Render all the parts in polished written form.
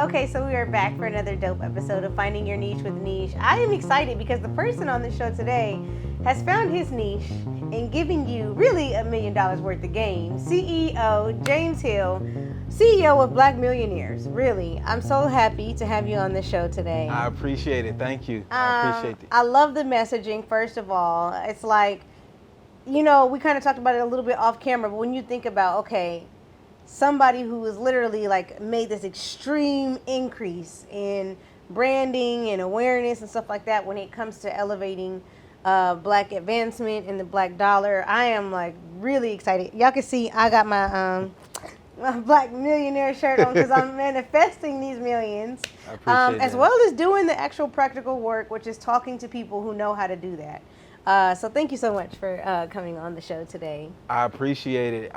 Okay, so we are back for another dope episode of Finding Your Niche with Niche. I am excited because the person on the show today has found his niche in giving you really $1 million worth of game. CEO James Hill, CEO of Black Millionaires. Really, I'm so happy to have you on the show today. I appreciate it. Thank you. I appreciate it. I love the messaging, first of all. It's like, you know, we kind of talked about it a little bit off camera, but when you think about, okay, somebody who has literally like made this extreme increase in branding and awareness and stuff like that when it comes to elevating black advancement and the black dollar, I am like really excited. Y'all can see I got my Black Millionaire shirt on because I'm manifesting these millions, I appreciate as that. well as doing the actual practical work, which is talking to people who know how to do that. So thank you so much for coming on the show today. I appreciate it.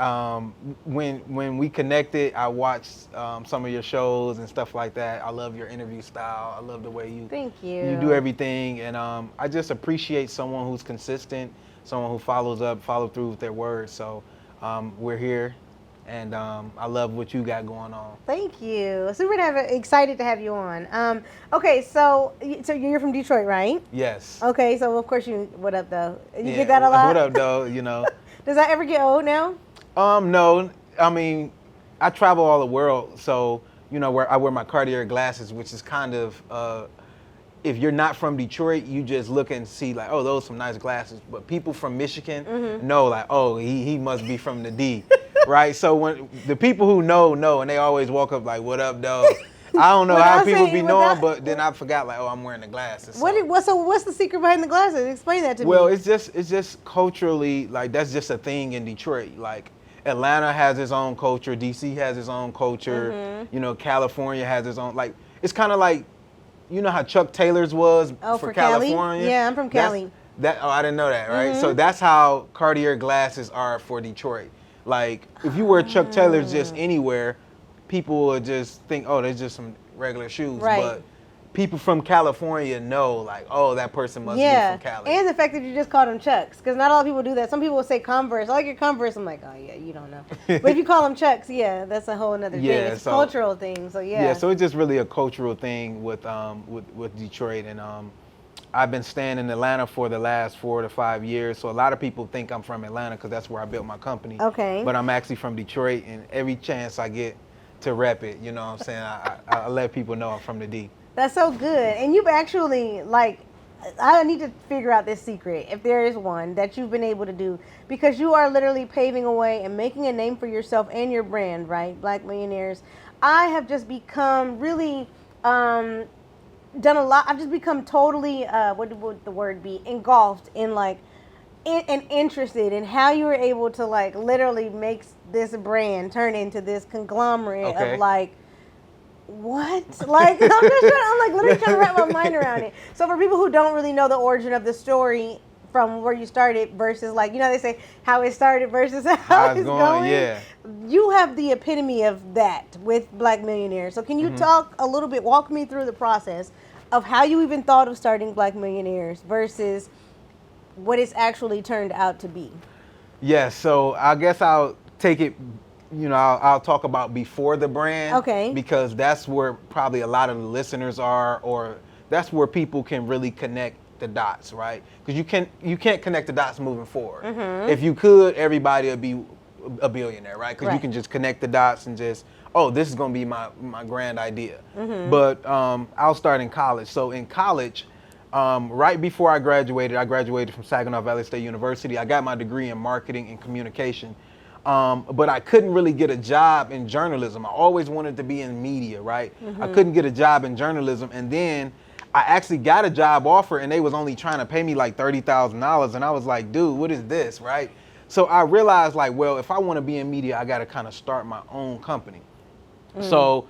When we connected, I watched some of your shows and stuff like that. I love your interview style. I love the way you Thank you. you do everything, and I just appreciate someone who's consistent, someone who follows through with their words. So we're here, and I love what you got going on. Thank you. Super excited to have you on. Okay, so you're from Detroit, right? Yes. Okay, so of course what up though? You Yeah, get that a lot? What up, though? You know. Does that ever get old now? No. I mean, I travel all the world, so you know where I wear my Cartier glasses, which is kind of if you're not from Detroit, you just look and see like, oh, those are some nice glasses. But people from Michigan know like, oh, he must be from the D, right? So when the people who know, and they always walk up like, what up, though? I don't know how people be knowing, but then I forgot like, oh, I'm wearing the glasses. So. What's the secret behind the glasses? Explain that to me. Well, it's just culturally, like that's just a thing in Detroit. Like Atlanta has its own culture, DC has its own culture, you know, California has its own, like, it's kind of like, you know how Chuck Taylor's was for California? Cali? Yeah, I'm from Cali. I didn't know that, right? So that's how Cartier glasses are for Detroit. Like, if you wear Chuck Taylor's just anywhere, people would just think, oh, they're just some regular shoes. Right. But people from California know, like, oh, that person must be from Cali. And the fact that you just called them Chucks, because not a lot of people do that. Some people will say Converse. I like your Converse. I'm like, oh, yeah, you don't know. But if you call them Chucks, yeah, that's a whole other thing. It's a cultural thing, so yeah. Yeah, so it's just really a cultural thing with Detroit. And I've been staying in Atlanta for the last 4 to 5 years, so a lot of people think I'm from Atlanta because that's where I built my company. Okay. But I'm actually from Detroit, and every chance I get to rep it, you know what I'm saying, I let people know I'm from the D. That's so good. And you've actually, like, I need to figure out this secret, if there is one, that you've been able to do. Because you are literally paving a way and making a name for yourself and your brand, right? Black Millionaires. I have just become really done a lot. I've just become totally, what would the word be, engulfed in, like, and interested in how you were able to, like, literally make this brand turn into this conglomerate of, like, what? Like, I'm like literally trying to wrap my mind around it. So for people who don't really know the origin of the story from where you started versus, like, you know, they say how it started versus how it's going. Yeah. You have the epitome of that with Black Millionaires. So can you talk a little bit, walk me through the process of how you even thought of starting Black Millionaires versus what it's actually turned out to be? Yeah, so I guess I'll take it, you know, I'll talk about before the brand. Okay. Because that's where probably a lot of the listeners are, or that's where people can really connect the dots, right? Because you can't connect the dots moving forward. If you could, everybody would be a billionaire, right? Because you can just connect the dots and just, oh, this is going to be my grand idea. But I'll start in college. So in college, right before I graduated from Saginaw Valley State University. I got my degree in marketing and communication. But I couldn't really get a job in journalism. I always wanted to be in media, right? I couldn't get a job in journalism. And then I actually got a job offer, and they was only trying to pay me like $30,000. And I was like, dude, what is this, right? So I realized, like, well, if I want to be in media, I got to kind of start my own company. So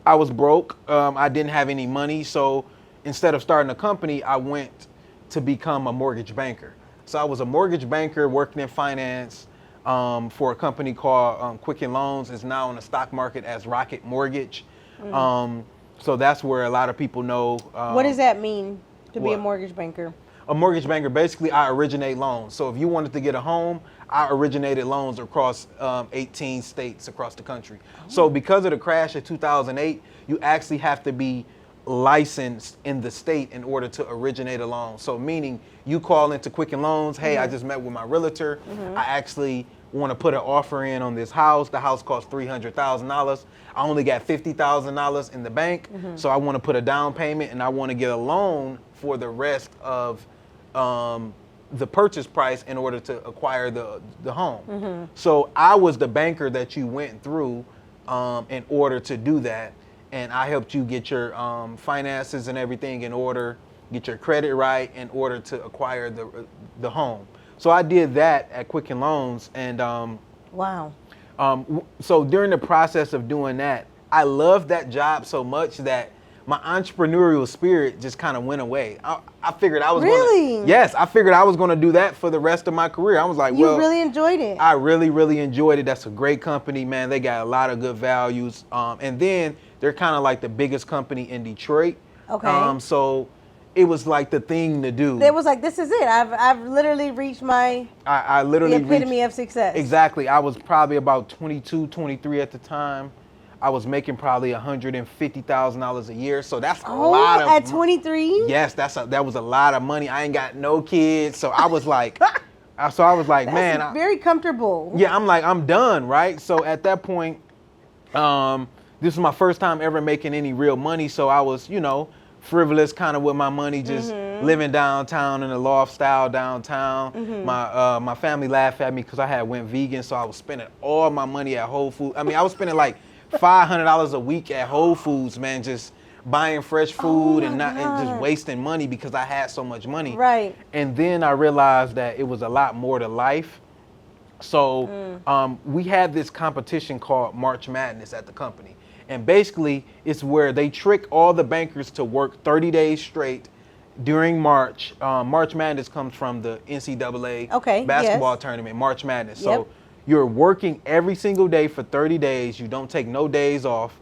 I was broke. I didn't have any money. So instead of starting a company, I went to become a mortgage banker. So I was a mortgage banker working in finance for a company called Quicken Loans. It's now on the stock market as Rocket Mortgage. So that's where a lot of people know. What does that mean to be a mortgage banker? A mortgage banker, basically, I originate loans. So if you wanted to get a home, I originated loans across 18 states across the country. So because of the crash of 2008, you actually have to be licensed in the state in order to originate a loan. So meaning you call into Quicken Loans, hey, I just met with my realtor. I actually want to put an offer in on this house. The house costs $300,000. I only got $50,000 in the bank. So I want to put a down payment and I want to get a loan for the rest of the purchase price in order to acquire the home. So I was the banker that you went through in order to do that. And I helped you get your finances and everything in order, get your credit right in order to acquire the home. So I did that at Quicken Loans. And Wow. so during the process of doing that, I loved that job so much that my entrepreneurial spirit just kind of went away. I figured I was Really? Yes, I figured I was going to do that for the rest of my career. I was like, You well, really enjoyed it. I really, really enjoyed it. That's a great company, man. They got a lot of good values. And then they're kind of like the biggest company in Detroit. Okay. So it was like the thing to do. It was like, this is it. I've literally reached I the literally epitome reached, of success. exactly. I was probably about 22, 23 at the time. I was making probably $150,000 a year. So that's a lot of at 23? Yes, that was a lot of money. I ain't got no kids. So I was like, That's man, very comfortable. yeah, I'm like, I'm done, right? So at that point, this was my first time ever making any real money. So I was, frivolous kind of with my money, just living downtown in a loft style downtown. My family laughed at me because I had went vegan. So I was spending all my money at Whole Foods. I mean, I was spending like $500 a week at Whole Foods, man, just buying fresh food and just wasting money because I had so much money. Right. And then I realized that it was a lot more to life. So we had this competition called March Madness at the company. And basically, it's where they trick all the bankers to work 30 days straight during March. March Madness comes from the NCAA basketball tournament, March Madness. Yep. So you're working every single day for 30 days. You don't take no days off.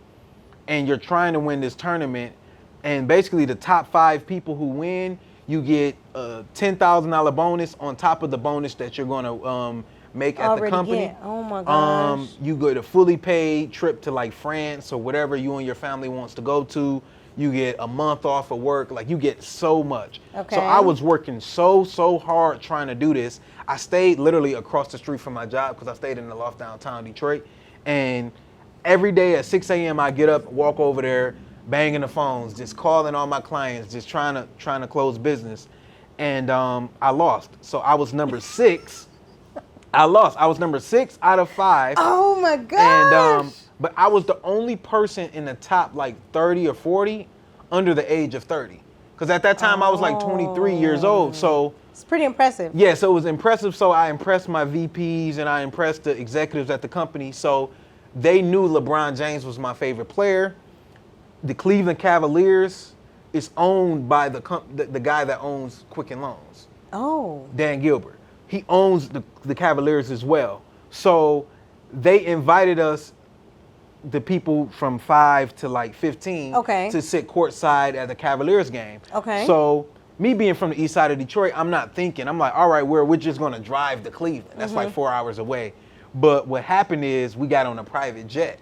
And you're trying to win this tournament. And basically, the top 5 people who win, you get a $10,000 bonus on top of the bonus that you're going to make at the company. Oh my gosh. You get a fully paid trip to like France or whatever you and your family wants to go to. You get a month off of work. Like, you get so much. Okay. So I was working so hard trying to do this. I stayed literally across the street from my job because I stayed in the loft downtown Detroit. And every day at 6 a.m. I get up, walk over there, banging the phones, just calling all my clients, just trying to close business. And I lost. So I was number 6. I lost. I was number 6 out of 5. Oh my gosh. And but I was the only person in the top like 30 or 40 under the age of 30. Because at that time I was like 23 years old. So it's pretty impressive. yeah, so it was impressive. So I impressed my VPs and I impressed the executives at the company. So they knew LeBron James was my favorite player. The Cleveland Cavaliers is owned by the guy that owns Quicken Loans, Oh. Dan Gilbert. He owns the Cavaliers as well. So they invited us, the people from 5 to like 15, to sit courtside at the Cavaliers game. Okay. So me being from the east side of Detroit, I'm not thinking. I'm like, all right, we're just going to drive to Cleveland. That's like 4 hours away. But what happened is we got on a private jet.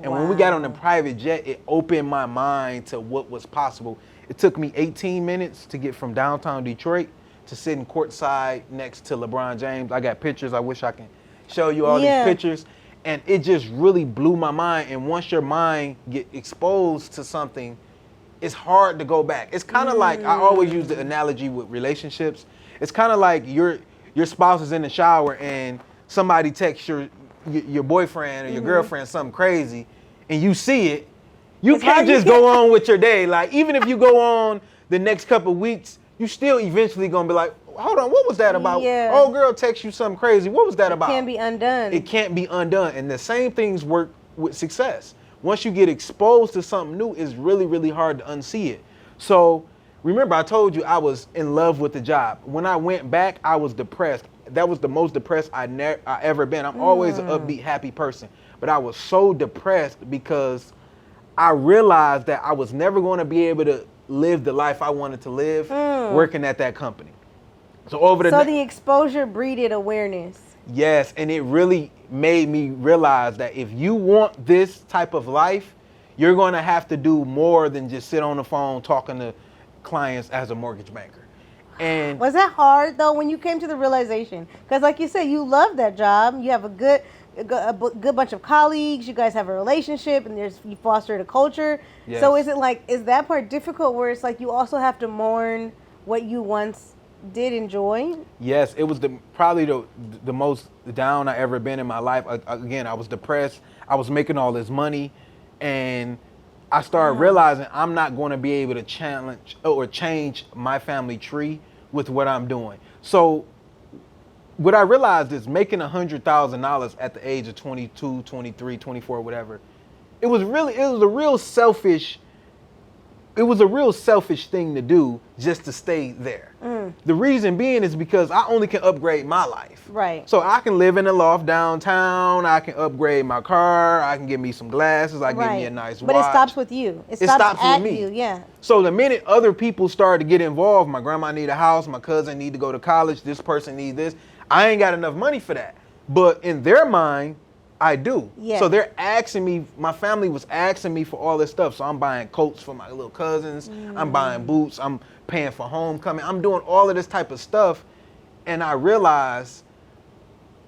And when we got on a private jet, it opened my mind to what was possible. It took me 18 minutes to get from downtown Detroit to sitting courtside next to LeBron James. I got pictures. I wish I can show you all these pictures. And it just really blew my mind. And once your mind get exposed to something, it's hard to go back. It's kind of like, I always use the analogy with relationships. It's kind of like your spouse is in the shower and somebody texts your boyfriend or your girlfriend something crazy, and you see it. You can't just go on with your day. Like, even if you go on the next couple of weeks, you still eventually gonna be like, hold on, what was that about? Yeah. Oh, girl text you something crazy. What was that about? It can't be undone. It can't be undone. And the same things work with success. Once you get exposed to something new, it's really, really hard to unsee it. So remember, I told you I was in love with the job. When I went back, I was depressed. That was the most depressed I ever been. I'm always an upbeat, happy person. But I was so depressed because I realized that I was never going to be able to live the life I wanted to live working at that company. So over the So the exposure breeded awareness. yes, and it really made me realize that if you want this type of life, you're going to have to do more than just sit on the phone talking to clients as a mortgage banker. And Was that hard though when you came to the realization? Because like you said, you love that job. You have a good bunch of colleagues. You guys have a relationship, and you fostered a culture. Yes. So is that part difficult? Where it's like you also have to mourn what you once did enjoy? yes, it was probably the most down I ever been in my life. Again, I was depressed. I was making all this money, and I started realizing I'm not going to be able to challenge or change my family tree with what I'm doing. So what I realized is making $100,000 at the age of 22, 23, 24, whatever. It was a real selfish thing to do just to stay there. The reason being is because I only can upgrade my life. Right. So I can live in a loft downtown. I can upgrade my car. I can get me some glasses. I can get me a nice watch. But it stops with you. It stops at with me. you. Yeah. So the minute other people started to get involved, my grandma need a house, my cousin need to go to college, this person need this. I ain't got enough money for that. But in their mind, I do. Yeah. So they're asking me, my family was asking me for all this stuff. So I'm buying coats for my little cousins. I'm buying boots. I'm paying for homecoming. I'm doing all of this type of stuff. And I realized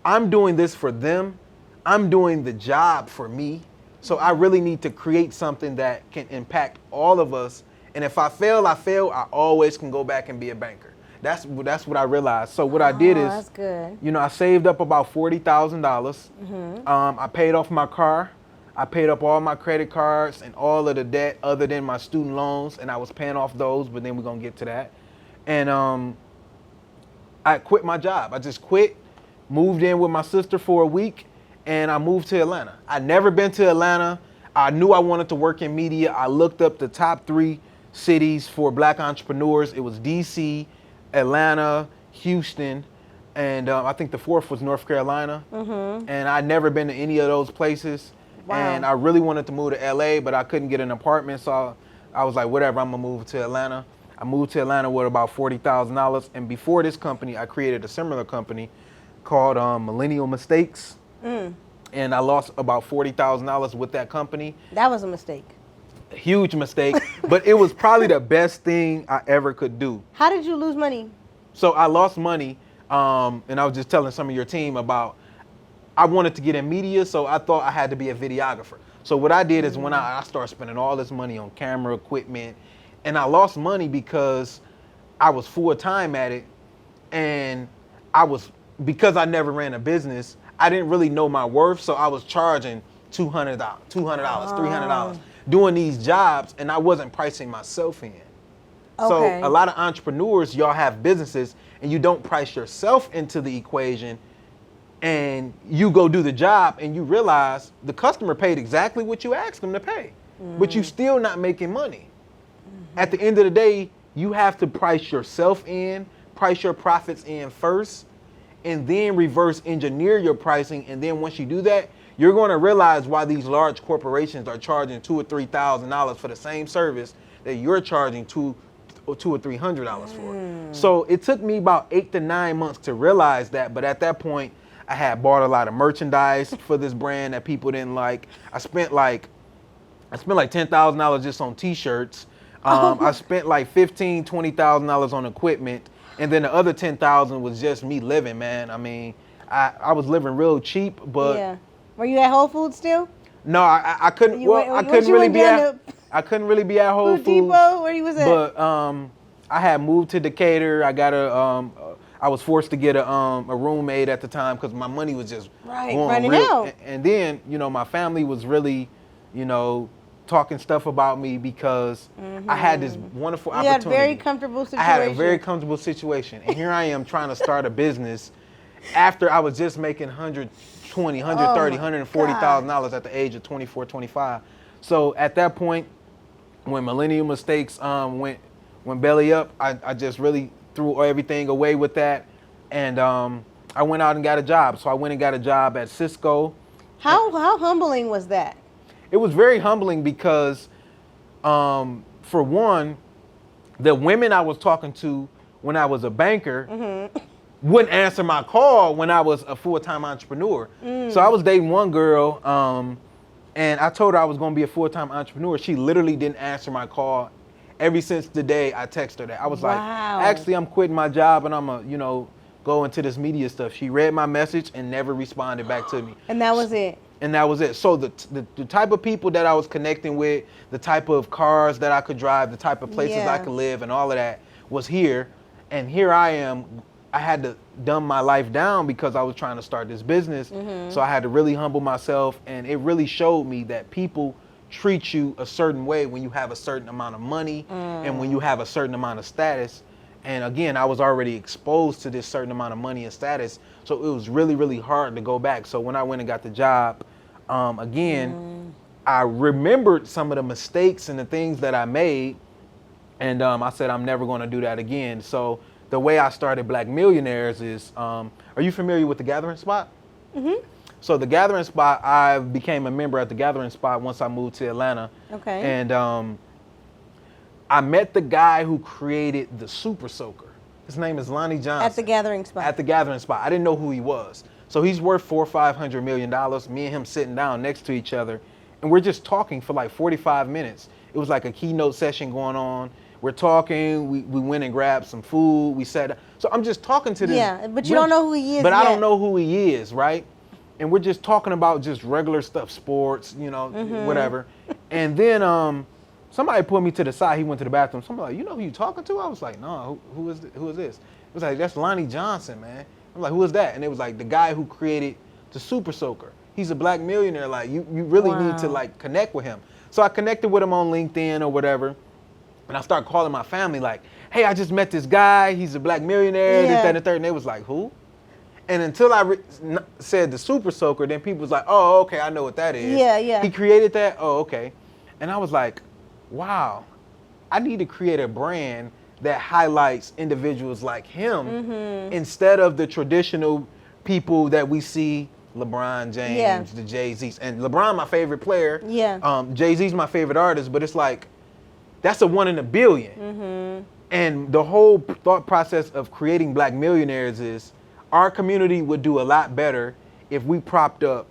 I'm doing this for them. I'm doing the job for me. So I really need to create something that can impact all of us. And if I fail, I fail. I always can go back and be a banker. That's what I realized. So what I did is, that's good. I saved up about $40,000. I paid off my car. I paid up all my credit cards and all of the debt other than my student loans, and I was paying off those, but then we're going to get to that. And I quit my job. I just quit, moved in with my sister for a week, and I moved to Atlanta. I'd never been to Atlanta. I knew I wanted to work in media. I looked up the top 3 cities for black entrepreneurs. It was DC, Atlanta, Houston, and I think the 4th was North Carolina. And I'd never been to any of those places. Wow. And I really wanted to move to LA, but I couldn't get an apartment, so I was like, whatever, I'm gonna move to Atlanta. I moved to Atlanta with about $40,000, and before this company, I created a similar company called Millennial Mistakes, and I lost about $40,000 with that company. That was a mistake. Huge mistake, but it was probably the best thing I ever could do. How did you lose money? So I lost money, and I was just telling some of your team about, I wanted to get in media, so I thought I had to be a videographer. So what I did is when I started spending all this money on camera equipment, and I lost money because I was full-time at it, and because I never ran a business, I didn't really know my worth, so I was charging $200, $300, doing these jobs, and I wasn't pricing myself in. So Okay. a lot of entrepreneurs, y'all have businesses, and you don't price yourself into the equation, and you go do the job, and you realize the customer paid exactly what you asked them to pay, but you still not making money. At the end of the day, you have to price yourself in, price your profits in first, and then reverse engineer your pricing. And then once you do that, you're going to realize why these large corporations are charging $2,000 or $3,000 for the same service that you're charging $200 or $300 for. So it took me about 8 to 9 months to realize that. But at that point, I had bought a lot of merchandise for this brand that people didn't like. I spent like $10,000 just on T-shirts. I spent like $15,000, $20,000 on equipment, and then the other $10,000 was just me living, man. I mean, I was living real cheap, but Yeah. Were you at Whole Foods still? no, I couldn't. I couldn't really be at. I couldn't really be at Whole Food Foods. Depot? Where you was at? But I had moved to Decatur. I got I was forced to get a roommate at the time because my money was just running out. And then my family was really, talking stuff about me because I had this wonderful opportunity. You had a very comfortable situation. I had a very comfortable situation, and here I am trying to start a business after I was just making $120,000, $130,000, $140,000 at the age of 24, 25. So at that point, when Millennial Mistakes went belly up, I just really threw everything away with that, and I went out and got a job. So I went and got a job at Cisco. How humbling was that? It was very humbling because, for one, the women I was talking to when I was a banker Mm-hmm. wouldn't answer my call when I was a full-time entrepreneur. So I was dating one girl, and I told her I was going to be a full-time entrepreneur. She literally didn't answer my call ever since the day I texted her that. I was like, Wow. actually, I'm quitting my job and I'm going to, go into this media stuff. She read my message and never responded back to me. And that was it. And that was it. So the type of people that I was connecting with, the type of cars that I could drive, the type of places I Yeah. could live, and all of that was here. And here I am. I had to dumb my life down because I was trying to start this business. Mm-hmm. So I had to really humble myself, and it really showed me that people treat you a certain way when you have a certain amount of money and when you have a certain amount of status. And again, I was already exposed to this certain amount of money and status, so it was really, really hard to go back. So when I went and got the job, I remembered some of the mistakes and the things that I made, and I said I'm never going to do that again. So the way I started Black Millionaires is, are you familiar with the Gathering Spot? Mm-hmm. So the Gathering Spot, I became a member at the Gathering Spot once I moved to Atlanta. Okay. And I met the guy who created the Super Soaker. His name is Lonnie Johnson. At the Gathering Spot. At the Gathering Spot. I didn't know who he was. So he's worth $400 or $500 million. Me and him sitting down next to each other, and we're just talking for like 45 minutes. It was like a keynote session going on. We're talking. We went and grabbed some food. We sat. So I'm just talking to this. Yeah, but you don't know who he is But I yet. don't know who he is, right? And we're just talking about just regular stuff, sports, whatever. And then somebody pulled me to the side. He went to the bathroom. Somebody like, you know who you talking to? I was like, no, who is this? It was like, that's Lonnie Johnson, man. I'm like, who is that? And it was like the guy who created the Super Soaker. He's a Black millionaire. Like, you really need to like connect with him. So I connected with him on LinkedIn or whatever. And I started calling my family like, hey, I just met this guy. He's a Black millionaire, this, that, and the third. And they was like, who? And until I said the Super Soaker, then people was like, oh, okay, I know what that is. Yeah, yeah. He created that? Oh, okay. And I was like, wow, I need to create a brand that highlights individuals like him instead of the traditional people that we see, LeBron James, the Jay-Z's. And LeBron, my favorite player. Yeah. Jay-Z's my favorite artist, but it's like, that's a 1 in a billion. And the whole thought process of creating Black millionaires is our community would do a lot better if we propped up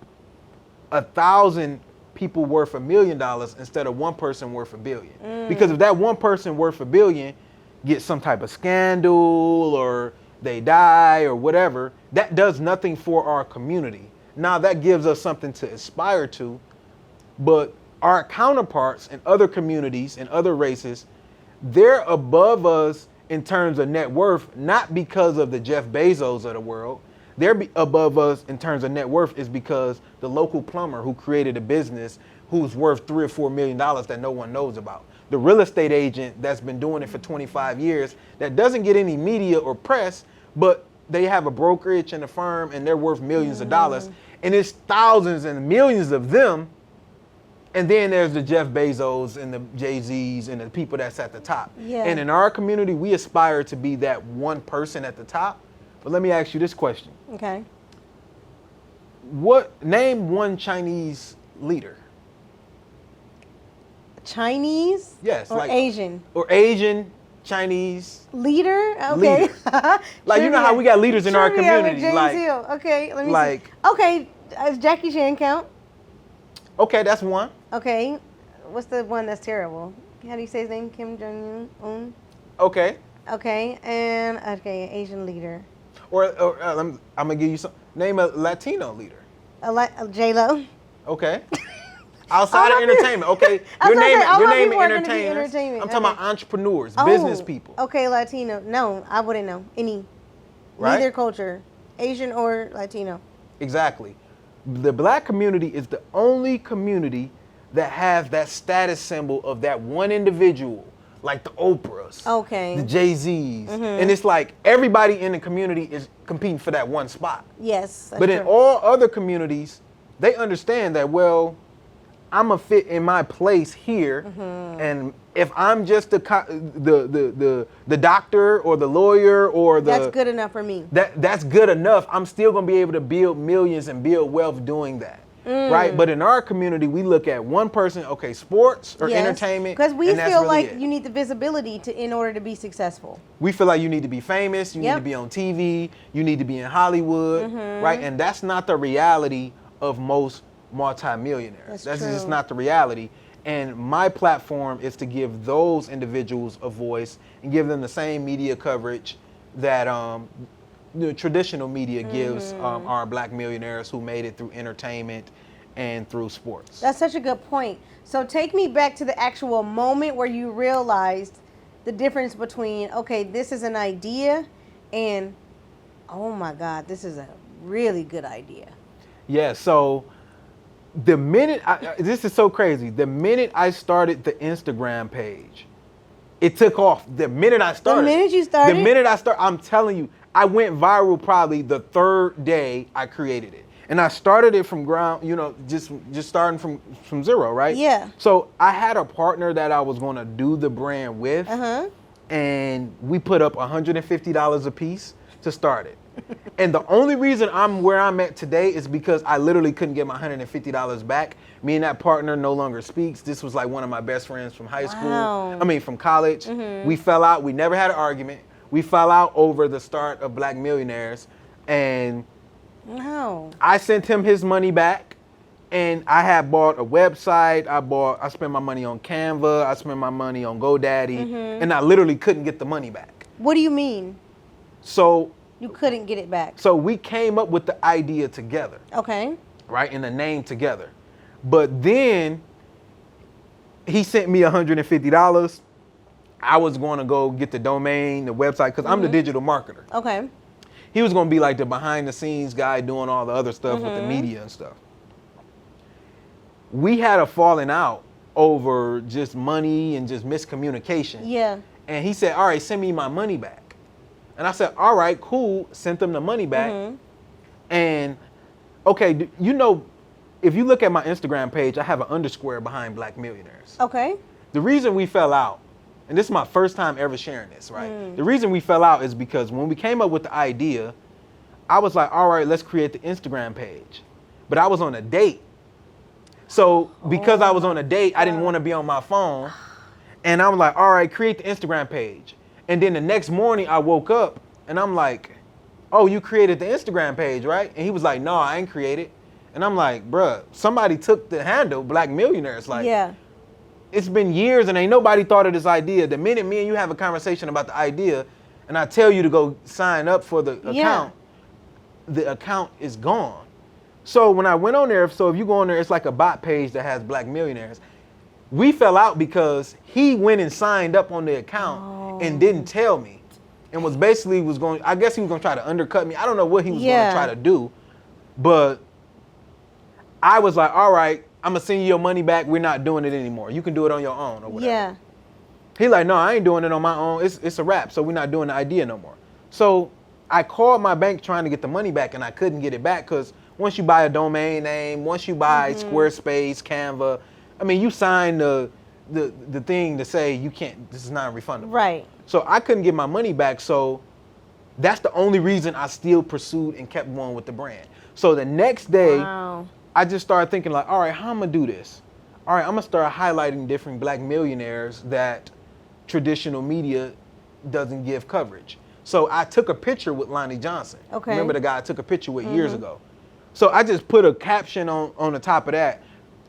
1,000 people worth $1 million instead of one person worth $1 billion. Because if that one person worth $1 billion gets some type of scandal or they die or whatever, that does nothing for our community. Now that gives us something to aspire to, but our counterparts in other communities and other races, they're above us in terms of net worth, not because of the Jeff Bezos of the world. They're above us in terms of net worth is because the local plumber who created a business who's worth $3 or $4 million that no one knows about. The real estate agent that's been doing it for 25 years that doesn't get any media or press, but they have a brokerage and a firm and they're worth millions of dollars. And it's thousands and millions of them. And then there's the Jeff Bezos and the Jay-Z's and the people that's at the top. Yeah. And in our community, we aspire to be that one person at the top. But let me ask you this question. Okay. Name one Chinese leader? Chinese? Yes. Or Asian? Or Asian, Chinese. Leader? Okay. Leader. Like, you know how we got leaders in our Trivia with community. James Like, Hill. Okay, let me like- see. Okay, does Jackie Chan count? okay, that's one. Okay. What's the one that's terrible? How do you say his name? Kim Jong-un? Okay. Okay, and okay, Asian leader. Or I'm gonna give you some. Name a Latino leader. J-Lo. Okay. Outside All of my entertainment, okay. I was You're gonna say, all naming my people are gonna be entertainers. entertainment, I'm talking okay. about entrepreneurs, Oh, business people. Okay, Latino. No, I wouldn't know any. Right? Neither culture, Asian or Latino. Exactly. The Black community is the only community that has that status symbol of that one individual, like the Oprahs, Okay. the Jay-Z's. And it's like everybody in the community is competing for that one spot. Yes. That's But in true. all other communities, they understand that, well, I'm a fit in my place here, and if I'm just the doctor or the lawyer or the That's good enough for me. that's good enough. I'm still gonna be able to build millions and build wealth doing that. right? But in our community, we look at one person, okay, sports or Yes. entertainment. Because we and that's feel really like it. you need the visibility in order to be successful. We feel like you need to be famous, you need Yep. to be on TV, you need to be in Hollywood, Mm-hmm. right? And that's not the reality of most multimillionaires. That's just true. not the reality. And my platform is to give those individuals a voice and give them the same media coverage that the traditional media gives Mm-hmm. our black millionaires who made it through entertainment and through sports. That's such a good point. So take me back to the actual moment where you realized the difference between, okay, this is an idea and, oh my God, this is a really good idea. Yeah, so the minute this is so crazy. The minute I started the Instagram page, it took off. The minute I started. minute you started? The minute I started, I'm telling you, I went viral probably the third day I created it. And I started it from ground, just starting from zero, right? Yeah. So I had a partner that I was going to do the brand with, and we put up $150 a piece to start it. And the only reason I'm where I'm at today is because I literally couldn't get my $150 back. Me and that partner no longer speaks. This was like one of my best friends from high Wow. school. From college. We fell out. We never had an argument. We fell out over the start of Black Millionaires. And Wow. I sent him his money back. And I had bought a website. I spent my money on Canva. I spent my money on GoDaddy. And I literally couldn't get the money back. What do you mean So you couldn't get it back? So we came up with the idea together, Okay. right? And the name together. But then he sent me $150. I was going to go get the domain, the website, because I'm the digital marketer. Okay. He was going to be like the behind the scenes guy doing all the other stuff with the media and stuff. We had a falling out over just money and just miscommunication. Yeah. And he said, all right, send me my money back. And I said, all right, cool. Sent them the money back. And okay, if you look at my Instagram page, I have an underscore behind Black Millionaires. Okay. The reason we fell out, and this is my first time ever sharing this, right? The reason we fell out is because when we came up with the idea, I was like, all right, let's create the Instagram page. But I was on a date. So because I was on a date, I didn't want to be on my phone. And I was like, all right, create the Instagram page. And then the next morning I woke up and I'm like, oh, you created the Instagram page, right? And he was like, no, I ain't created. And I'm like, bruh, somebody took the handle, Black Millionaires. Like, Yeah. it's been years and ain't nobody thought of this idea. The minute me and you have a conversation about the idea and I tell you to go sign up for the account, the account is gone. So when I went on there, so if you go on there, it's like a bot page that has Black Millionaires. We fell out because he went and signed up on the account and didn't tell me, and was basically I guess he was gonna try to undercut me. I don't know what he was gonna try to do, but I was like, all right, I'm gonna send you your money back. We're not doing it anymore. You can do it on your own or whatever. Yeah. He like, no, I ain't doing it on my own. It's a wrap. So we're not doing the idea no more. So I called my bank trying to get the money back and I couldn't get it back because once you buy a domain name, once you buy Squarespace, Canva, you sign the thing to say you can't, this is non-refundable. Right. So I couldn't get my money back. So that's the only reason I still pursued and kept going with the brand. So the next day, Wow. I just started thinking like, all right, how I'm gonna do this? All right, I'm gonna start highlighting different Black millionaires that traditional media doesn't give coverage. So I took a picture with Lonnie Johnson. Okay. Remember the guy I took a picture with years ago? So I just put a caption on the top of that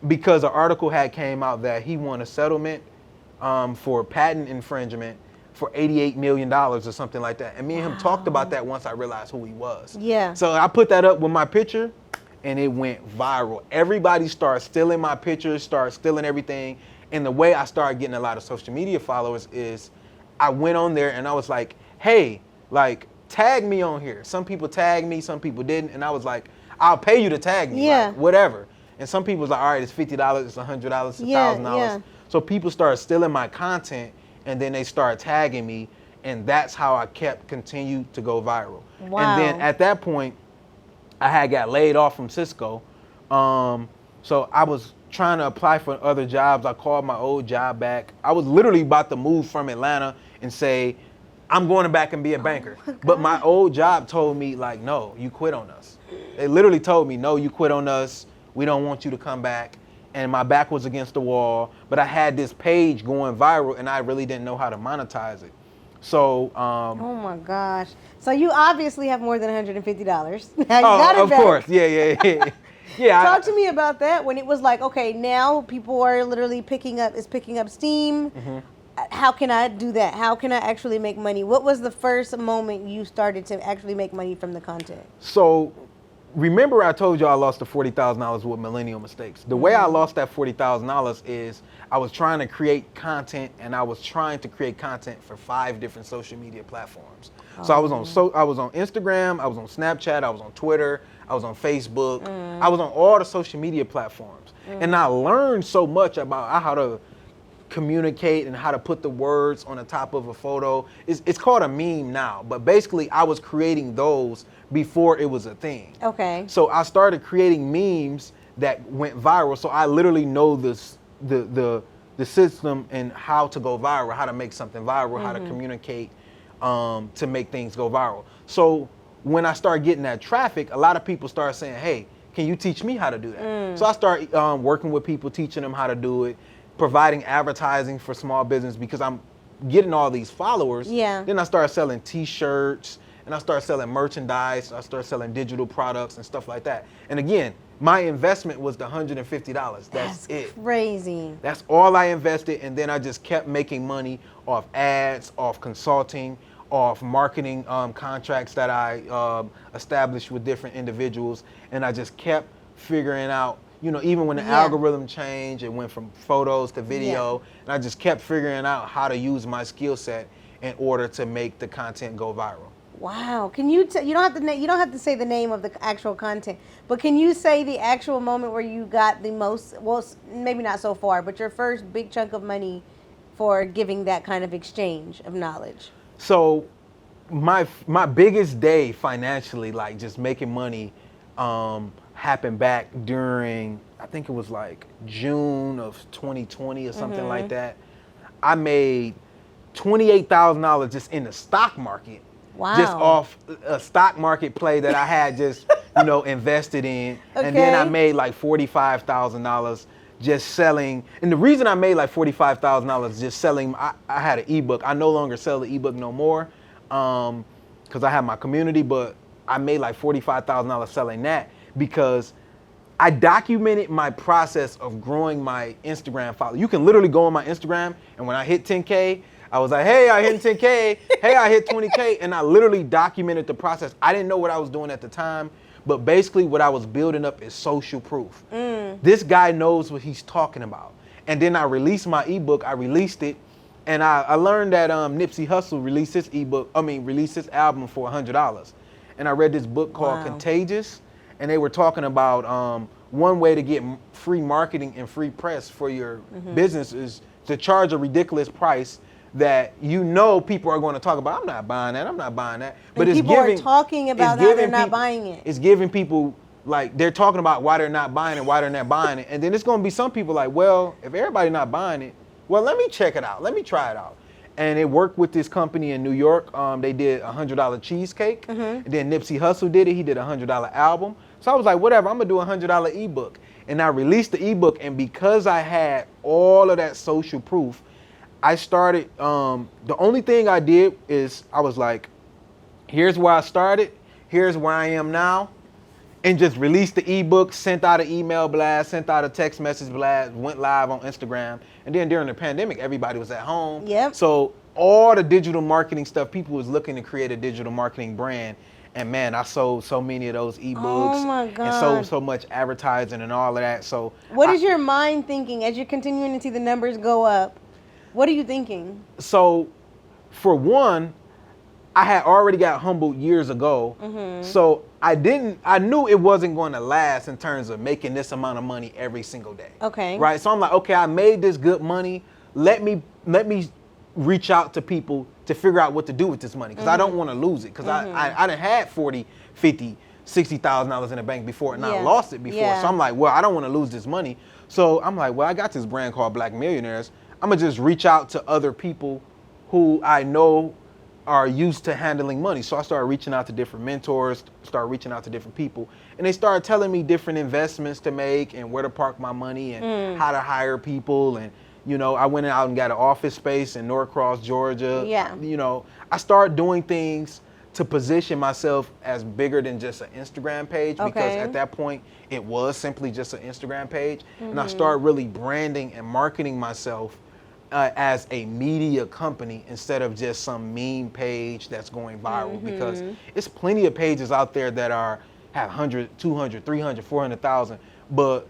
because an article had came out that he won a settlement for patent infringement for $88 million or something like that. And me and him talked about that once I realized who he was. Yeah. So I put that up with my picture and it went viral. Everybody started stealing my pictures, started stealing everything. And the way I started getting a lot of social media followers is I went on there and I was like, hey, like tag me on here. Some people tagged me, some people didn't. And I was like, I'll pay you to tag me, Yeah. like, whatever. And some people was like, all right, it's $50, it's $100, it's $1,000. Yeah. So people started stealing my content and then they started tagging me. And that's how I continued to go viral. Wow. And then at that point, I had got laid off from Cisco. So I was trying to apply for other jobs. I called my old job back. I was literally about to move from Atlanta and say, I'm going back and be a banker. But my old job told me like, no, you quit on us. They literally told me, no, you quit on us. We don't want you to come back. And my back was against the wall, but I had this page going viral and I really didn't know how to monetize it. So, oh my gosh. So you obviously have more than $150. Now you got it of back. course. Yeah. Yeah. Talk to me about that when it was like, okay, now people are literally picking up steam. Mm-hmm. How can I do that? How can I actually make money? What was the first moment you started to actually make money from the content? So, remember I told you I lost the $40,000 with Millennial Mistakes. The way I lost that $40,000 is I was trying to create content, and I was trying to create content for 5 different social media platforms. So I was on Instagram, I was on Snapchat, I was on Twitter, I was on Facebook, I was on all the social media platforms. And I learned so much about how to communicate and how to put the words on the top of a photo. It's called a meme now, but basically I was creating those before it was a thing. Okay. So I started creating memes that went viral. So I literally know the system and how to go viral, how to make something viral, how to communicate to make things go viral. So when I started getting that traffic, a lot of people started saying, hey, can you teach me how to do that? So I started working with people, teaching them how to do it, providing advertising for small business because I'm getting all these followers. Yeah. Then I started selling t-shirts and I started selling merchandise. I started selling digital products and stuff like that. And again, my investment was the $150. That's it. Crazy. That's all I invested. And then I just kept making money off ads, off consulting, off marketing contracts that I established with different individuals. And I just kept figuring out, even when the algorithm changed, it went from photos to video, and I just kept figuring out how to use my skill set in order to make the content go viral. Wow. Can you you don't have to say the name of the actual content, but can you say the actual moment where you got the most, well, maybe not so far, but your first big chunk of money for giving that kind of exchange of knowledge? So my biggest day financially, like just making money, happened back during, I think it was like June of 2020 or something like that. I made $28,000 just in the stock market. Wow. Just off a stock market play that I had just, invested in. Okay. And then I made like $45,000 just selling. And the reason I made like $45,000 just selling, I had an ebook. I no longer sell the ebook no more because I have my community, but I made like $45,000 selling that because I documented my process of growing my Instagram follow. You can literally go on my Instagram, and when I hit 10K, I was like, hey, I hit 10K, hey, I hit 20K, and I literally documented the process. I didn't know what I was doing at the time, but basically what I was building up is social proof. This guy knows what he's talking about. And then I released my ebook, I released it, and I learned that Nipsey Hussle released his album for $100. And I read this book called Contagious, and they were talking about one way to get free marketing and free press for your business is to charge a ridiculous price that people are going to talk about. I'm not buying that. But and people are talking about how they're not buying it. It's giving people, like, they're talking about why they're not buying it, why they're not buying it. And then it's going to be some people like, well, if everybody's not buying it, well, let me check it out. Let me try it out. And it worked with this company in New York. They did a $100 cheesecake. And then Nipsey Hussle did it. He did a $100 album. So I was like, whatever, I'm going to do a $100 ebook. And I released the ebook. And because I had all of that social proof, I started, the only thing I did is I was like, here's where I started, here's where I am now, and just released the ebook, sent out an email blast, sent out a text message blast, went live on Instagram. And then during the pandemic, everybody was at home. Yep. So all the digital marketing stuff, people was looking to create a digital marketing brand. And man, I sold so many of those ebooks. Oh my God. And sold so much advertising and all of that. So what is your mind thinking as you're continuing to see the numbers go up? What are you thinking? So, for one, I had already got humbled years ago. So I knew it wasn't going to last in terms of making this amount of money every single day. Okay. Right. So I'm like, okay, I made this good money. Let me reach out to people to figure out what to do with this money because I don't want to lose it because I done had $40,000, $50,000, $60,000 in the bank before and I lost it before. So I'm like, well, I don't want to lose this money. So I'm like, well, I got this brand called Black Millionaires. I'm going to just reach out to other people who I know are used to handling money. So I started reaching out to different mentors, started reaching out to different people, and they started telling me different investments to make and where to park my money and how to hire people. And, you know, I went out and got an office space in Norcross, Georgia. Yeah. You know, I started doing things to position myself as bigger than just an Instagram page, because Okay. at that point it was simply just an Instagram page. And I started really branding and marketing myself as a media company instead of just some meme page that's going viral, because it's plenty of pages out there that have 100, 200, 300, 400,000, but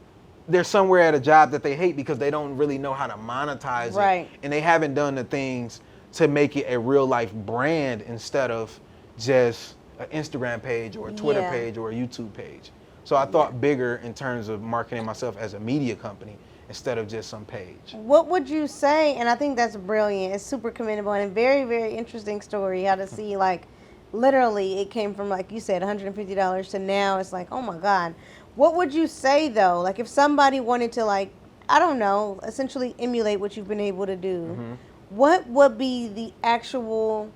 they're somewhere at a job that they hate because they don't really know how to monetize Right. it, and they haven't done the things to make it a real life brand instead of just an Instagram page or a Twitter Yeah. page or a YouTube page. So I thought bigger in terms of marketing myself as a media company instead of just some page. What would you say? And I think that's brilliant. It's super commendable and a very, very interesting story. How to see, like, literally, it came from, like you said, $150 to now it's like, oh my God. What would you say though? Like, if somebody wanted to, like, I don't know, essentially emulate what you've been able to do, what would be the actual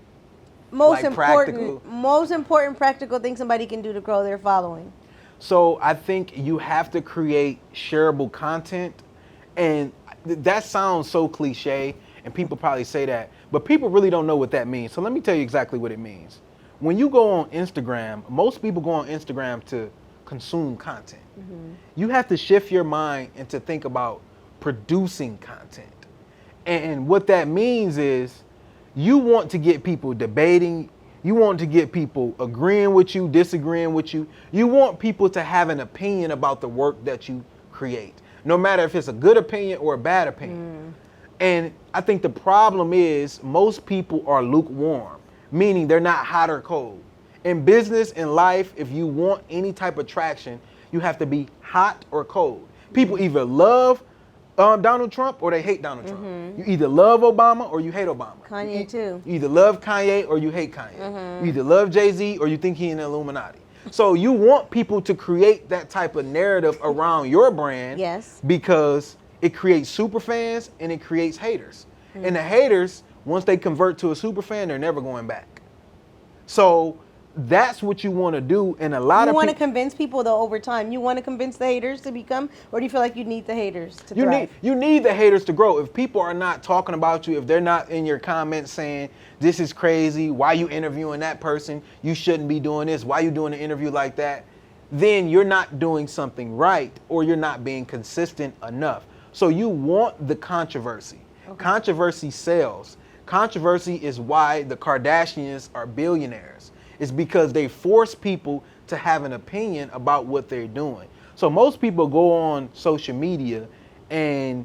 most Like important practical thing somebody can do to grow their following? So I think you have to create shareable content, and that sounds so cliche, and people probably say that, but people really don't know what that means. So let me tell you exactly what it means. When you go on Instagram, most people go on Instagram to consume content. You have to shift your mind and to think about producing content. And what that means is you want to get people debating. You want to get people agreeing with you, disagreeing with you. You want people to have an opinion about the work that you create, no matter if it's a good opinion or a bad opinion. And I think the problem is most people are lukewarm, meaning they're not hot or cold. In business, in life, if you want any type of traction, you have to be hot or cold. People either love Donald Trump or they hate Donald Trump. You either love Obama or you hate Obama. Kanye too. You either love Kanye or you hate Kanye. You either love Jay-Z or you think he's an Illuminati. So you want people to create that type of narrative around your brand. Yes. Because it creates super fans and it creates haters. And the haters, once they convert to a super fan, they're never going back. So that's what you want to do. And a lot You of want to people, convince people though over time. You want to convince the haters to become, or do you feel like you need the haters to thrive? you need the haters to grow. If people are not talking about you, if they're not in your comments saying, this is crazy, why you interviewing that person, you shouldn't be doing this, why you doing an interview like that, then you're not doing something right, or you're not being consistent enough. So you want the controversy. Okay. Controversy sells. Controversy is why the Kardashians are billionaires. It's because they force people to have an opinion about what they're doing. So most people go on social media and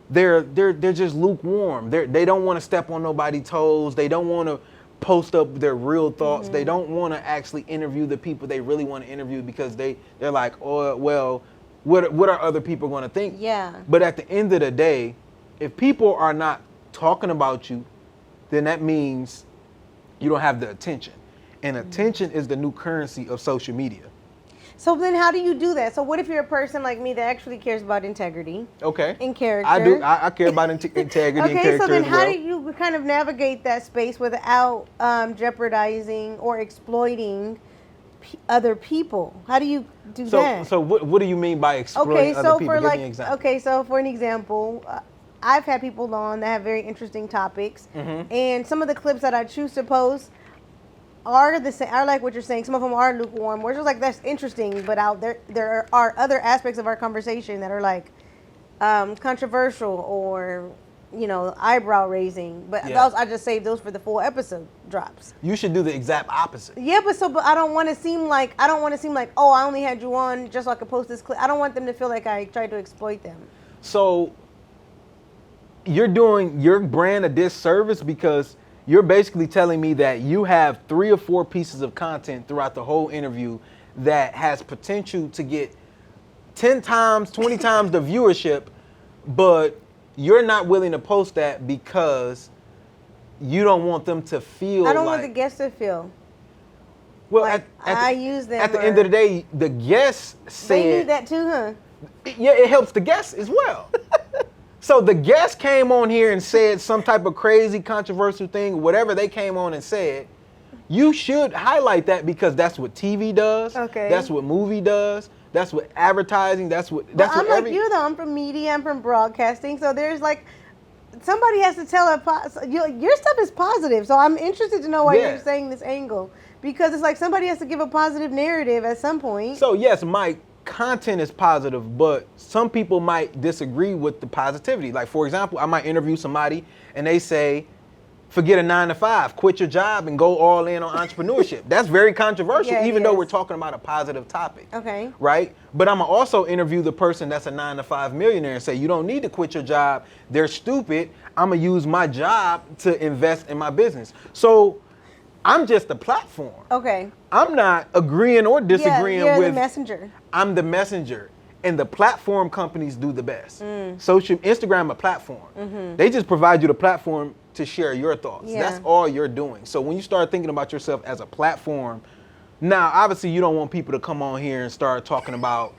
they're just lukewarm. They don't want to step on nobody's toes. They don't want to post up their real thoughts. They don't want to actually interview the people they really want to interview, because they're like, oh well, what are other people going to think? Yeah. But at the end of the day, if people are not talking about you, then that means you don't have the attention. And attention is the new currency of social media. So then how do you do that? So what if you're a person like me that actually cares about integrity? Okay. And character. I do. I care about integrity and Okay, character so then as how well. do you kind of navigate that space without jeopardizing or exploiting other people? How do you do that? So what do you mean by exploiting other people? Give me an example. Okay, so for an example, I've had people on that have very interesting topics, and some of the clips that I choose to post are the same. I like what you're saying. Some of them are lukewarm. We're just like, that's interesting, but out there are other aspects of our conversation that are like controversial or eyebrow raising. But those, I just saved those for the full episode drops. You should do the exact opposite. Yeah, but I don't want to seem like oh, I only had you on just so I could post this clip. I don't want them to feel like I tried to exploit them. So you're doing your brand a disservice, because you're basically telling me that you have 3 or 4 pieces of content throughout the whole interview that has potential to get 10 times, 20 times the viewership, but you're not willing to post that because you don't want them to feel. I don't want the guests to feel. Well, like I use them. At the end of the day, the guests said they need that too, huh? Yeah, it helps the guests as well. So the guest came on here and said some type of crazy controversial thing, whatever they came on and said. You should highlight that because that's what TV does. Okay. That's what movie does. That's what advertising. That's what. That's I'm what like you though. I'm from media. I'm from broadcasting. So there's like somebody has to tell your stuff is positive. So I'm interested to know why Yeah. you're saying this angle because it's like somebody has to give a positive narrative at some point. So yes, my content is positive, but some people might disagree with the positivity. Like for example, I might interview somebody and they say, forget a 9-to-5, quit your job and go all in on entrepreneurship. That's very controversial, Yeah, it even though is. we're talking about a positive topic. Okay. Right? But I'm gonna also interview the person that's a 9-to-5 millionaire and say, you don't need to quit your job. They're stupid. I'm gonna use my job to invest in my business. So I'm just a platform. Okay. I'm not agreeing or disagreeing you're with the messenger. I'm the messenger, and the platform companies do the best. Social Instagram, a platform. They just provide you the platform to share your thoughts. Yeah. That's all you're doing. So when you start thinking about yourself as a platform, now obviously you don't want people to come on here and start talking about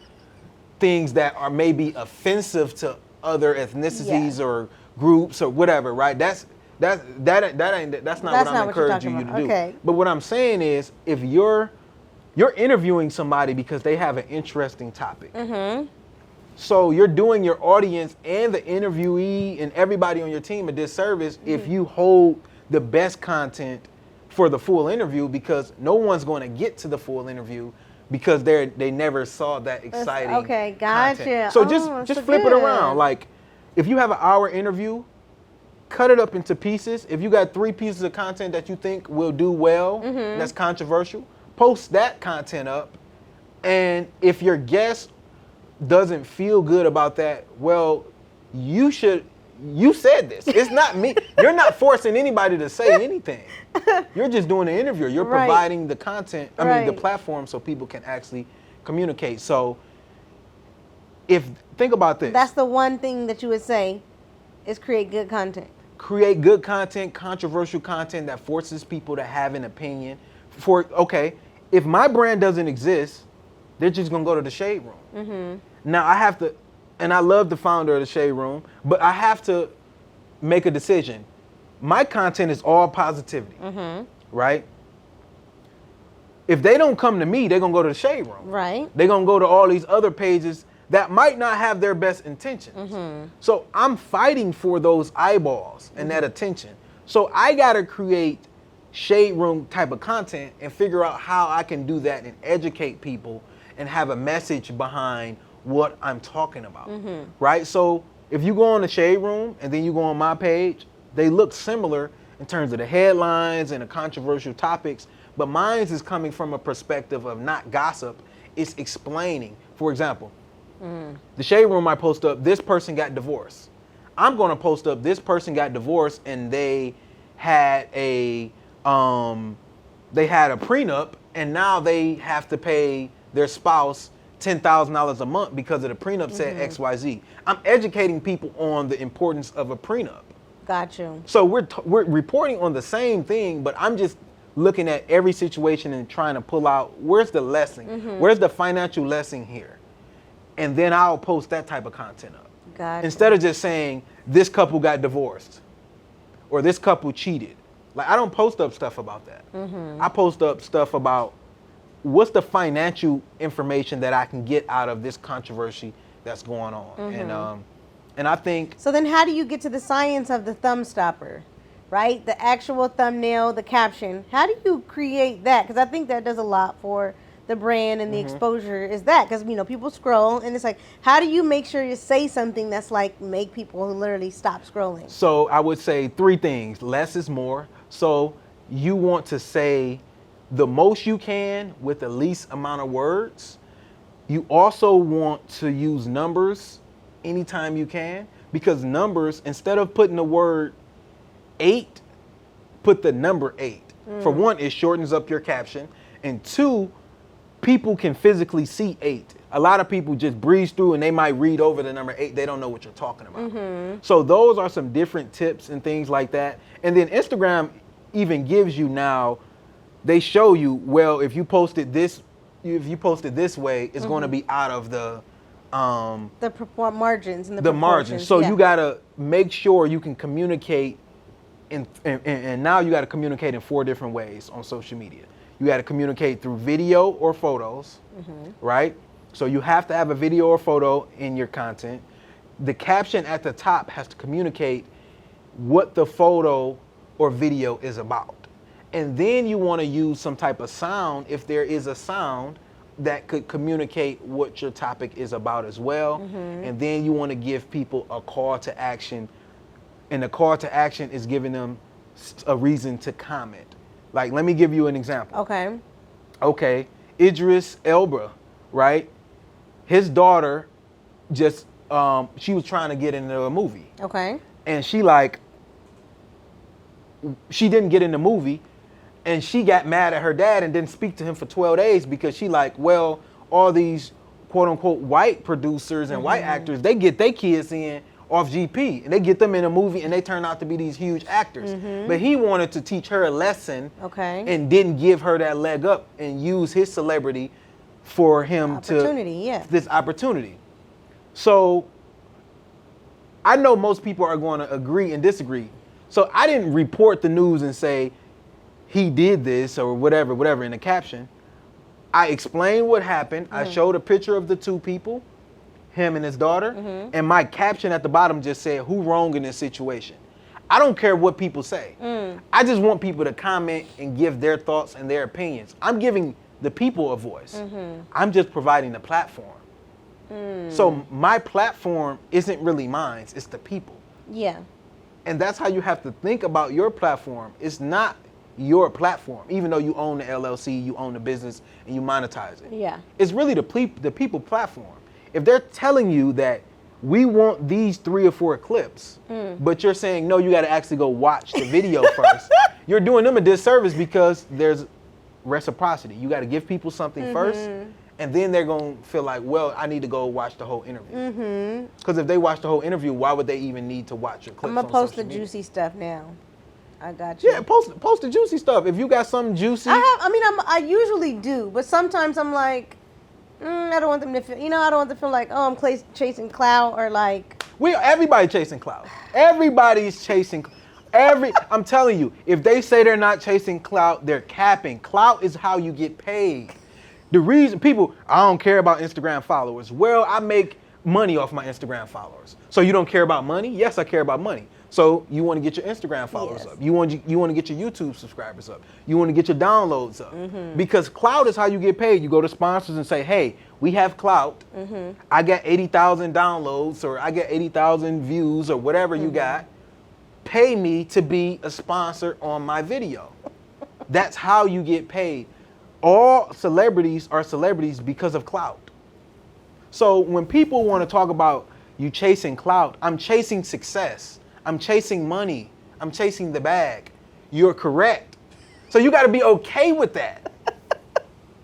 things that are maybe offensive to other ethnicities or groups or whatever, right? That's not what I'm not what you're encouraging you talking to do. about. Okay. But what I'm saying is, if you're interviewing somebody because they have an interesting topic. So you're doing your audience and the interviewee and everybody on your team a disservice if you hold the best content for the full interview, because no one's going to get to the full interview because they never saw that exciting okay, gotcha. content. So Oh, just so flip it good. around. Like if you have an hour interview, cut it up into pieces. If you got 3 pieces of content that you think will do well, that's controversial, post that content up. And if your guest doesn't feel good about that, well, you said this. It's not me. You're not forcing anybody to say anything. You're just doing the interview. You're Right. providing the content, the Right. platform so people can actually communicate. So think about this. That's the one thing that you would say is create good content. Create good content, controversial content that forces people to have an opinion. If my brand doesn't exist, they're just gonna go to the Shade Room. Now I have to, and I love the founder of the Shade Room, but I have to make a decision. My content is all positivity, right? If they don't come to me, they're gonna go to the Shade Room. Right. They're gonna go to all these other pages that might not have their best intentions. So I'm fighting for those eyeballs and that attention. So I gotta create Shade Room type of content and figure out how I can do that and educate people and have a message behind what I'm talking about, right? So if you go on the Shade Room and then you go on my page, they look similar in terms of the headlines and the controversial topics, but mine's is coming from a perspective of not gossip, it's explaining. For example, the Shade Room, I post up, this person got divorced. I'm gonna post up, this person got divorced and they had a prenup and now they have to pay their spouse $10,000 a month because of the prenup said XYZ. I'm educating people on the importance of a prenup. Got you. So we're reporting on the same thing, but I'm just looking at every situation and trying to pull out where's the lesson, where's the financial lesson here, and then I'll post that type of content up. Gotcha. Instead of just saying this couple got divorced or this couple cheated. Like I don't post up stuff about that. I post up stuff about what's the financial information that I can get out of this controversy that's going on. And I think So then how do you get to the science of the thumb stopper, right? The actual thumbnail, the caption. How do you create that? Because I think that does a lot for the brand and the exposure is that. Because, people scroll and it's like, how do you make sure you say something that's like make people literally stop scrolling? So I would say 3 things. Less is more. So you want to say the most you can with the least amount of words. You also want to use numbers anytime you can, because numbers, instead of putting the word 8, put the number 8. For one, it shortens up your caption. And 2, people can physically see 8. A lot of people just breeze through and they might read over the number 8. They don't know what you're talking about. So those are some different tips and things like that. And then Instagram even gives you now, they show you, well, if you post it this way, it's going to be out of the The margins and the margins. proportions, So yeah. you gotta make sure you can communicate, and now you gotta communicate in 4 different ways on social media. You gotta communicate through video or photos, right? So you have to have a video or photo in your content. The caption at the top has to communicate what the photo or video is about. And then you want to use some type of sound, if there is a sound that could communicate what your topic is about as well. And then you want to give people a call to action. And the call to action is giving them a reason to comment. Like, let me give you an example. Okay. Okay, Idris Elba, right? His daughter just, she was trying to get into a movie. Okay. And she didn't get in the movie, and she got mad at her dad and didn't speak to him for 12 days because she like, well, all these quote unquote white producers and white actors, they get their kids in off GP and they get them in a movie and they turn out to be these huge actors. But he wanted to teach her a lesson, Okay. and didn't give her that leg up and use his celebrity for him Opportunity, yeah. this opportunity. So I know most people are going to agree and disagree. So I didn't report the news and say he did this or whatever in the caption. I explained what happened. I showed a picture of the 2 people, him and his daughter, and my caption at the bottom just said, who wrong in this situation? I don't care what people say. I just want people to comment and give their thoughts and their opinions. I'm giving the people a voice. I'm just providing the platform. So my platform isn't really mine, it's the people. Yeah. And that's how you have to think about your platform. It's not your platform, even though you own the LLC, you own the business, and you monetize it. Yeah. It's really the people platform. If they're telling you that we want these 3 or 4 clips, but you're saying, no, you got to actually go watch the video first, you're doing them a disservice because there's reciprocity. You got to give people something first, and then they're going to feel like, well, I need to go watch the whole interview. Because if they watch the whole interview, why would they even need to watch your clips? I'm gonna on post the social media? juicy stuff now. I got you. Yeah, post the juicy stuff. If you got something juicy, I usually do, but sometimes I'm like, I don't want them to feel, I don't want them to feel like, oh, I'm chasing clout or like. everybody chasing clout. Everybody's chasing. I'm telling you, if they say they're not chasing clout, they're capping. Clout is how you get paid. The reason people, I don't care about Instagram followers. Well, I make money off my Instagram followers. So you don't care about money? Yes, I care about money. So you want to get your Instagram followers Yes. up. You want to get your YouTube subscribers up. You want to get your downloads up. Because clout is how you get paid. You go to sponsors and say, hey, we have clout. I got 80,000 downloads or I get 80,000 views or whatever you got. Pay me to be a sponsor on my video. That's how you get paid. All celebrities are celebrities because of clout. So when people want to talk about you chasing clout, I'm chasing success. I'm chasing money. I'm chasing the bag. You're correct. So you got to be okay with that.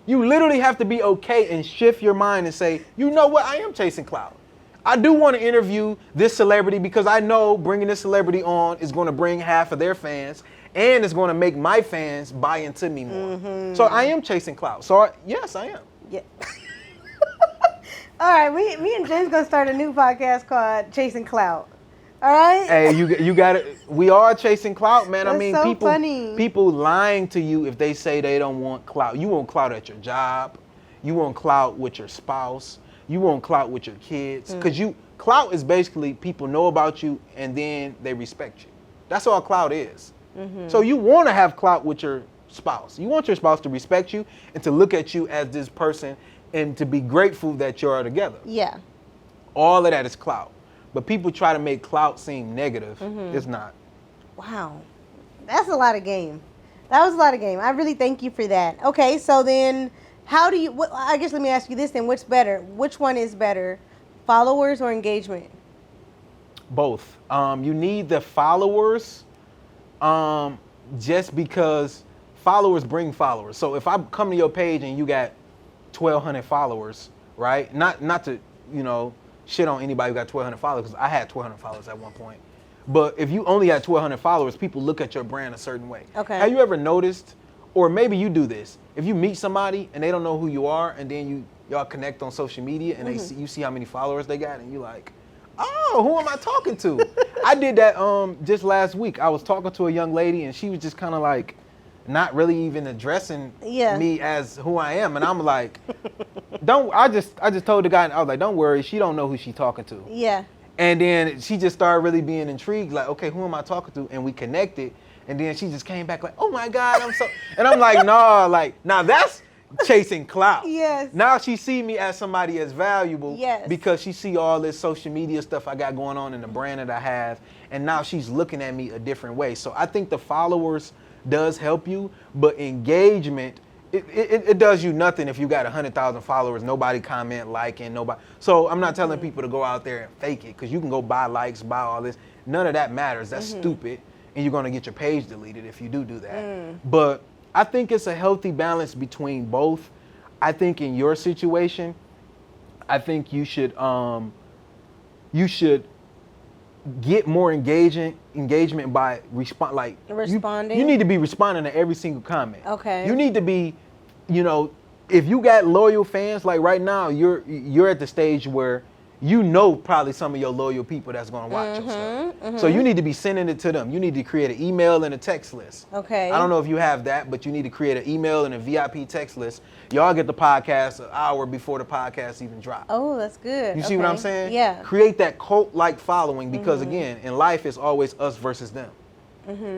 You literally have to be okay and shift your mind and say, you know what? I am chasing clout. I do want to interview this celebrity because I know bringing this celebrity on is going to bring half of their fans and it's going to make my fans buy into me more. So I am chasing clout. So yes, I am. Yeah. All right, me and Jen's gonna start a new podcast called Chasing Clout. All right. Hey, you got it. We are chasing clout, man. I That's mean, so funny. people lying to you if they say they don't want clout. You want clout at your job. You want clout with your spouse. You want clout with your kids. Because clout is basically people know about you and then they respect you. That's all clout is. So you want to have clout with your spouse. You want your spouse to respect you and to look at you as this person and to be grateful that you're together. Yeah. All of that is clout. But people try to make clout seem negative. It's not. Wow. That's a lot of game. That was a lot of game. I really thank you for that. Okay, so then how do you, I guess let me ask you this then, what's better? Which one is better, followers or engagement? Both. You need the followers just because followers bring followers. So if I come to your page and you got 1,200 followers, right? Not to, shit on anybody who got 1,200 followers, because I had 1,200 followers at one point. But if you only got 1,200 followers, people look at your brand a certain way. Okay. Have you ever noticed, or maybe you do this, if you meet somebody and they don't know who you are and then y'all connect on social media, and you see how many followers they got, and you like, oh, who am I talking to? I did that just last week. I was talking to a young lady, and she was just kind of like, not really even addressing me as who I am, and I'm like, I just told the guy, I was like, don't worry, she don't know who she talking to. Yeah. And then she just started really being intrigued, like, okay, who am I talking to? And we connected, and then she just came back like, oh my God, and I'm like, nah, like, now that's chasing clout. Yes. Now she see me as somebody as valuable because she see all this social media stuff I got going on and the brand that I have, and now she's looking at me a different way. So I think the followers does help you, but engagement, it does you nothing if you got 100,000 followers, nobody comment, liking, nobody. So I'm not telling people to go out there and fake it, because you can go buy likes, buy all this. None of that matters. That's stupid, and you're gonna get your page deleted if you do that. But I think it's a healthy balance between both. I think in your situation, I think you should get more engagement by responding. You need to be responding to every single comment. Okay. You need to be, if you got loyal fans, like right now, you're at the stage where probably some of your loyal people that's gonna watch your stuff. So you need to be sending it to them. You need to create an email and a text list. Okay. I don't know if you have that, but you need to create an email and a VIP text list. Y'all get the podcast an hour before the podcast even drops. Oh, that's good. You see what I'm saying? Yeah. Create that cult-like following, because again, in life it's always us versus them.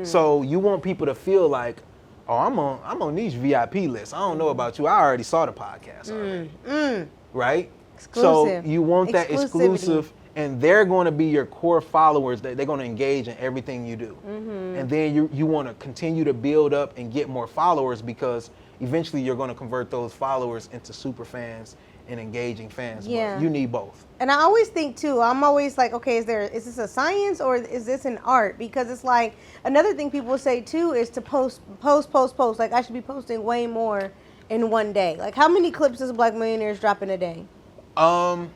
So you want people to feel like, oh, I'm on these VIP lists. I don't know about you. I already saw the podcast already. Right? Exclusive. So you want that exclusive, and they're going to be your core followers. They're going to engage in everything you do. And then you want to continue to build up and get more followers, because eventually you're going to convert those followers into super fans and engaging fans. Yeah. But you need both. And I always think too, I'm always like, okay, is this a science or is this an art? Because it's like, another thing people say too is to post. Like, I should be posting way more in one day. Like, how many clips does Black Millionaires drop in a day? I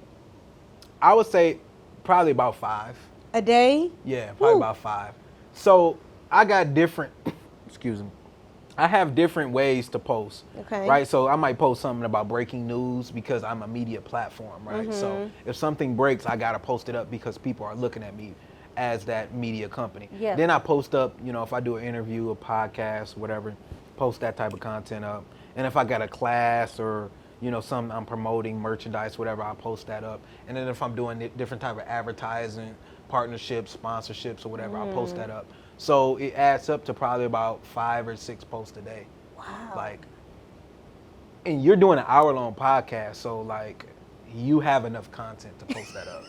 would say probably about 5. A day? Yeah, probably about 5. So I got different, excuse me, I have different ways to post. Okay. Right? So I might post something about breaking news because I'm a media platform, right? So if something breaks, I got to post it up because people are looking at me as that media company. Yeah. Then I post up, if I do an interview, a podcast, whatever, post that type of content up. And if I got a class or, something I'm promoting, merchandise, whatever, I'll post that up. And then if I'm doing different type of advertising, partnerships, sponsorships, or whatever, I'll post that up. So it adds up to probably about 5 or 6 posts a day. Wow. And you're doing an hour-long podcast, so you have enough content to post that up.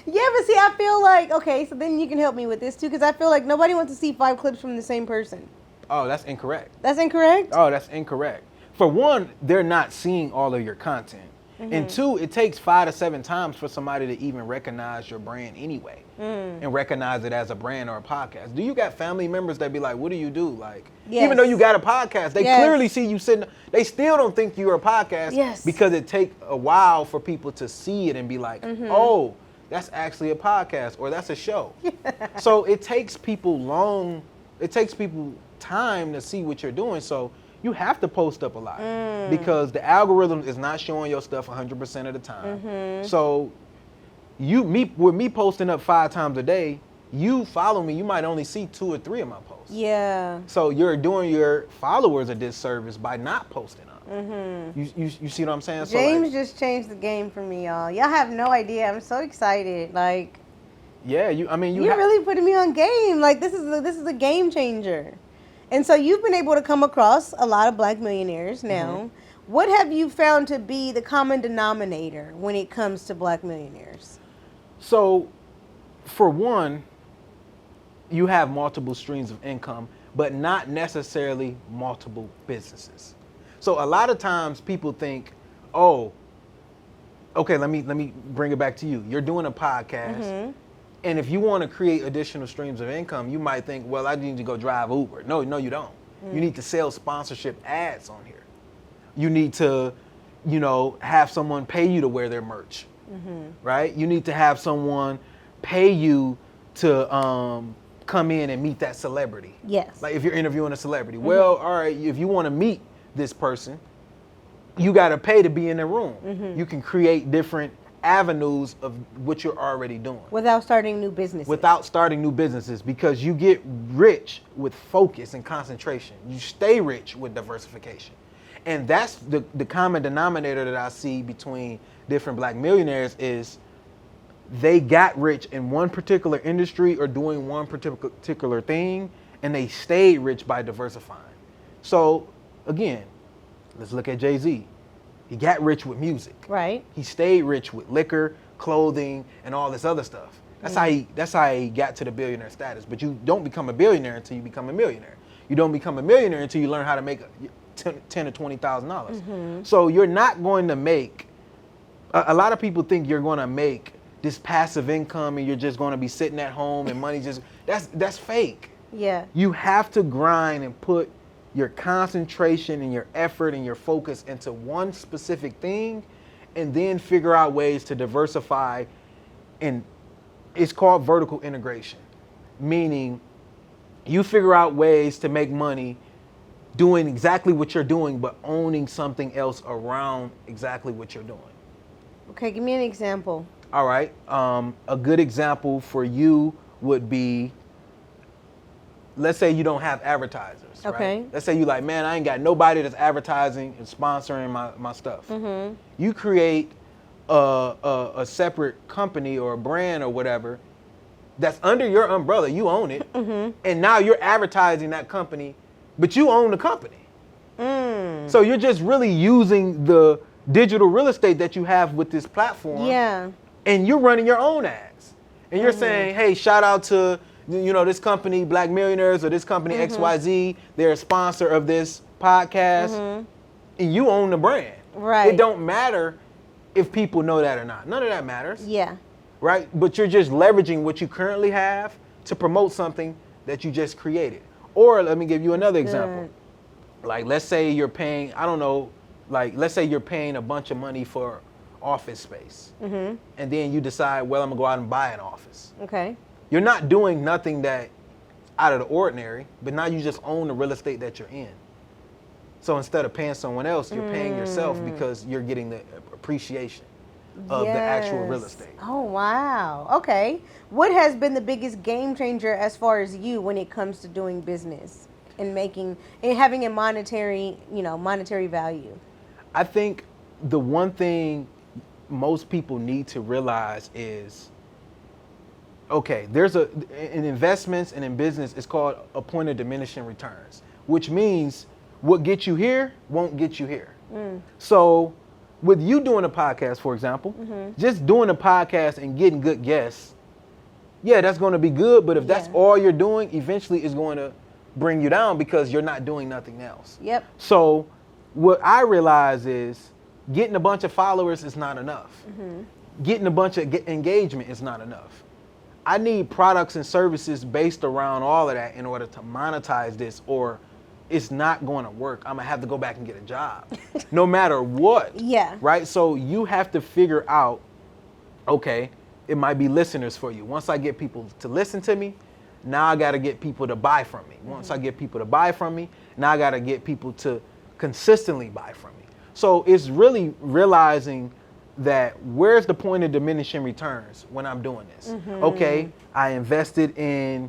Yeah, but see, I feel like, okay, so then you can help me with this too, because I feel like nobody wants to see 5 clips from the same person. Oh, that's incorrect. That's incorrect? Oh, that's incorrect. For one, they're not seeing all of your content. And 2, it takes 5 to 7 times for somebody to even recognize your brand anyway, and recognize it as a brand or a podcast. Do you got family members that be like, what do you do? Even though you got a podcast, they clearly see you sitting, they still don't think you're a podcast because it take a while for people to see it and be like, oh, that's actually a podcast or that's a show. So it takes people time to see what you're doing. So you have to post up a lot because the algorithm is not showing your stuff 100% of the time. So with me posting up 5 times a day, you follow me, you might only see 2 or 3 of my posts. Yeah. So you're doing your followers a disservice by not posting up. You see what I'm saying? James just changed the game for me, y'all. Y'all have no idea. I'm so excited. Yeah, you're really putting me on game. This is a game changer. And so you've been able to come across a lot of Black millionaires now. What have you found to be the common denominator when it comes to Black millionaires? So, for one, you have multiple streams of income, but not necessarily multiple businesses. So a lot of times people think, oh, okay, let me bring it back to you. You're doing a podcast. And if you want to create additional streams of income, you might think, well, I need to go drive Uber. No, you don't. You need to sell sponsorship ads on here. You need to, have someone pay you to wear their merch, right? You need to have someone pay you to come in and meet that celebrity. Yes. Like if you're interviewing a celebrity. Well, all right, if you want to meet this person, you got to pay to be in the room. You can create different avenues of what you're already doing Without starting new businesses. without starting new businesses, because you get rich with focus and concentration. You stay rich with diversification. And that's the common denominator that I see between different black millionaires is they got rich in one particular industry or doing one particular thing, and they stayed rich by diversifying. So again, let's look at Jay-Z. He got rich with music. Right. He stayed rich with liquor, clothing, and all this other stuff. That's how he got to the billionaire status. But you don't become a billionaire until you become a millionaire. You don't become a millionaire until you learn how to make $10,000 to $20,000. So you're not going to make. A lot of people think you're going to make this passive income and you're just going to be sitting at home and money just. That's fake. Yeah. You have to grind and put your concentration and your effort and your focus into one specific thing, and then figure out ways to diversify. And it's called vertical integration, meaning you figure out ways to make money doing exactly what you're doing, but owning something else around exactly what you're doing. Okay, give me an example. All right. A good example for you would be, let's say you don't have advertisers. Okay. Right? Let's say you like, man, I ain't got nobody that's advertising and sponsoring my stuff. You create a separate company or a brand or whatever that's under your umbrella. You own it. And now you're advertising that company, but you own the company. So you're just really using the digital real estate that you have with this platform. Yeah. And you're running your own ads. And you're saying, hey, shout out to this company, Black Millionaires, or this company, XYZ. They're a sponsor of this podcast. And you own the brand. Right. It don't matter if people know that or not. None of that matters. Yeah. Right? But you're just leveraging what you currently have to promote something that you just created. Or let me give you another example. Like, let's say you're paying, let's say you're paying a bunch of money for office space. And then you decide, well, I'm going to go out and buy an office. Okay. You're not doing nothing that out of the ordinary, but now you just own the real estate that you're in. So instead of paying someone else, you're paying yourself because you're getting the appreciation of the actual real estate. Oh, wow. Okay. What has been the biggest game changer as far as you when it comes to doing business and having a monetary value? I think the one thing most people need to realize is, okay, there's in investments and in business, it's called a point of diminishing returns, which means what gets you here won't get you here. So with you doing a podcast, for example, just doing a podcast and getting good guests, yeah, that's going to be good. But if that's all you're doing, eventually it's going to bring you down because you're not doing nothing else. Yep. So what I realize is getting a bunch of followers is not enough. Getting a bunch of engagement is not enough. I need products and services based around all of that in order to monetize this, or it's not going to work. I'm going to have to go back and get a job no matter what. Yeah. Right? So you have to figure out, okay, it might be listeners for you. Once I get people to listen to me, now I got to get people to buy from me. Once I get people to buy from me, now I got to get people to consistently buy from me. So it's really realizing that where's the point of diminishing returns when I'm doing this? Okay, I invested in,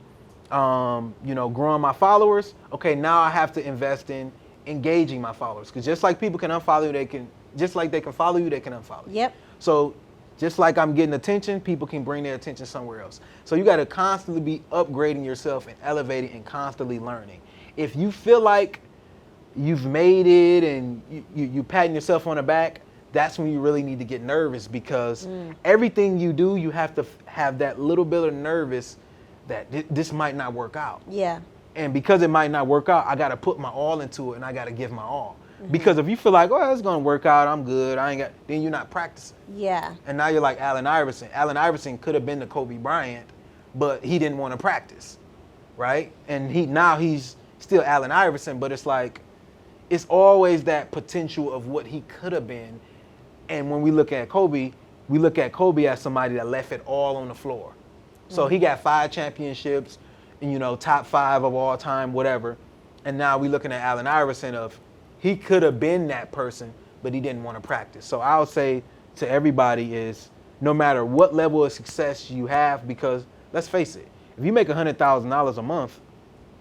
growing my followers. Okay, now I have to invest in engaging my followers. Because just like people can unfollow you, just like they can follow you, they can unfollow you. Yep. So just like I'm getting attention, people can bring their attention somewhere else. So you got to constantly be upgrading yourself and elevating and constantly learning. If you feel like you've made it and you patting yourself on the back, that's when you really need to get nervous, because everything you do, you have to have that little bit of nervous that this might not work out. Yeah. And because it might not work out, I got to put my all into it and I got to give my all. Because if you feel like, oh, it's going to work out, I'm good, then you're not practicing. Yeah. And now you're like Allen Iverson. Allen Iverson could have been the Kobe Bryant, but he didn't want to practice, right? And he's still Allen Iverson, but it's like, it's always that potential of what he could have been. And when we look at Kobe as somebody that left it all on the floor. So he got 5 championships, and top 5 of all time, whatever. And now we looking at Allen Iverson of, he could have been that person, but he didn't want to practice. So I'll say to everybody is no matter what level of success you have, because let's face it, if you make $100,000 a month,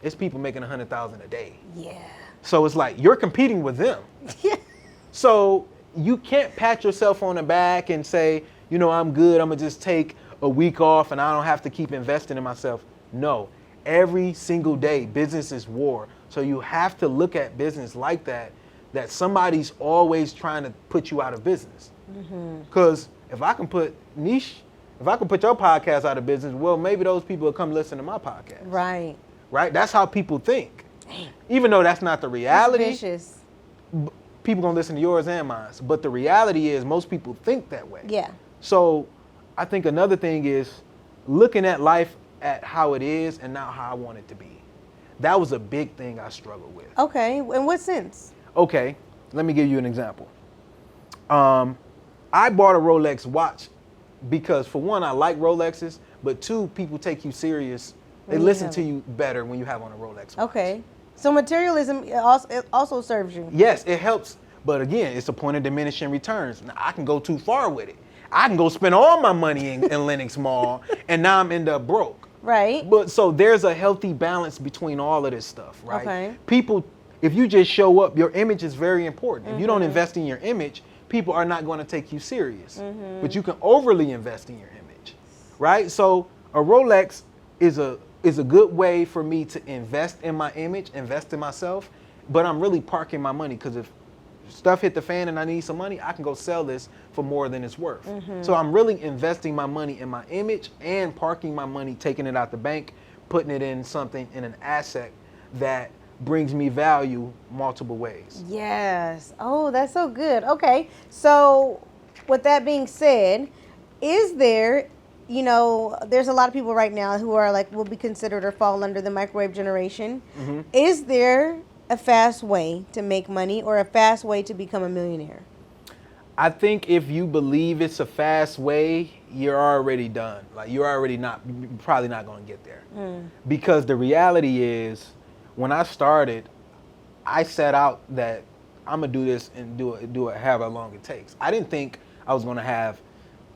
it's people making $100,000 a day. Yeah. So it's like you're competing with them. Yeah. So you can't pat yourself on the back and say, you know, I'm good. I'm going to just take a week off and I don't have to keep investing in myself. No, every single day, business is war. So you have to look at business like that somebody's always trying to put you out of business. Because if I can put your podcast out of business, well, maybe those people will come listen to my podcast. Right. Right? That's how people think. Even though that's not the reality. It's vicious. People gonna listen to yours and mine. But the reality is most people think that way. Yeah. So I think another thing is looking at life at how it is and not how I want it to be. That was a big thing I struggled with. Okay. In what sense? Okay, let me give you an example. I bought a Rolex watch because for one, I like Rolexes, but two, people take you serious. They When you listen have to it. you better when you have on a Rolex watch. Okay. So materialism it also serves you. Yes, it helps. But again, it's a point of diminishing returns. Now, I can go too far with it. I can go spend all my money in Lenox Mall, and now I'm end up broke. Right. But so there's a healthy balance between all of this stuff, right? Okay. People, if you just show up, your image is very important. If you don't invest in your image, people are not going to take you serious. But you can overly invest in your image, right? So a Rolex is a good way for me to invest in my image, invest in myself, but I'm really parking my money because if stuff hit the fan and I need some money, I can go sell this for more than it's worth. So I'm really investing my money in my image and parking my money, taking it out the bank, putting it in something, in an asset that brings me value multiple ways. Yes. Oh, that's so good. Okay. So with that being said, is there, you know, there's a lot of people right now who are like, will be considered or fall under the microwave generation. Is there a fast way to make money or a fast way to become a millionaire? I think if you believe it's a fast way, you're already done. Like you're probably not going to get there. Because the reality is, when I started, I set out that I'm gonna do this and do it however long it takes. I didn't think I was gonna have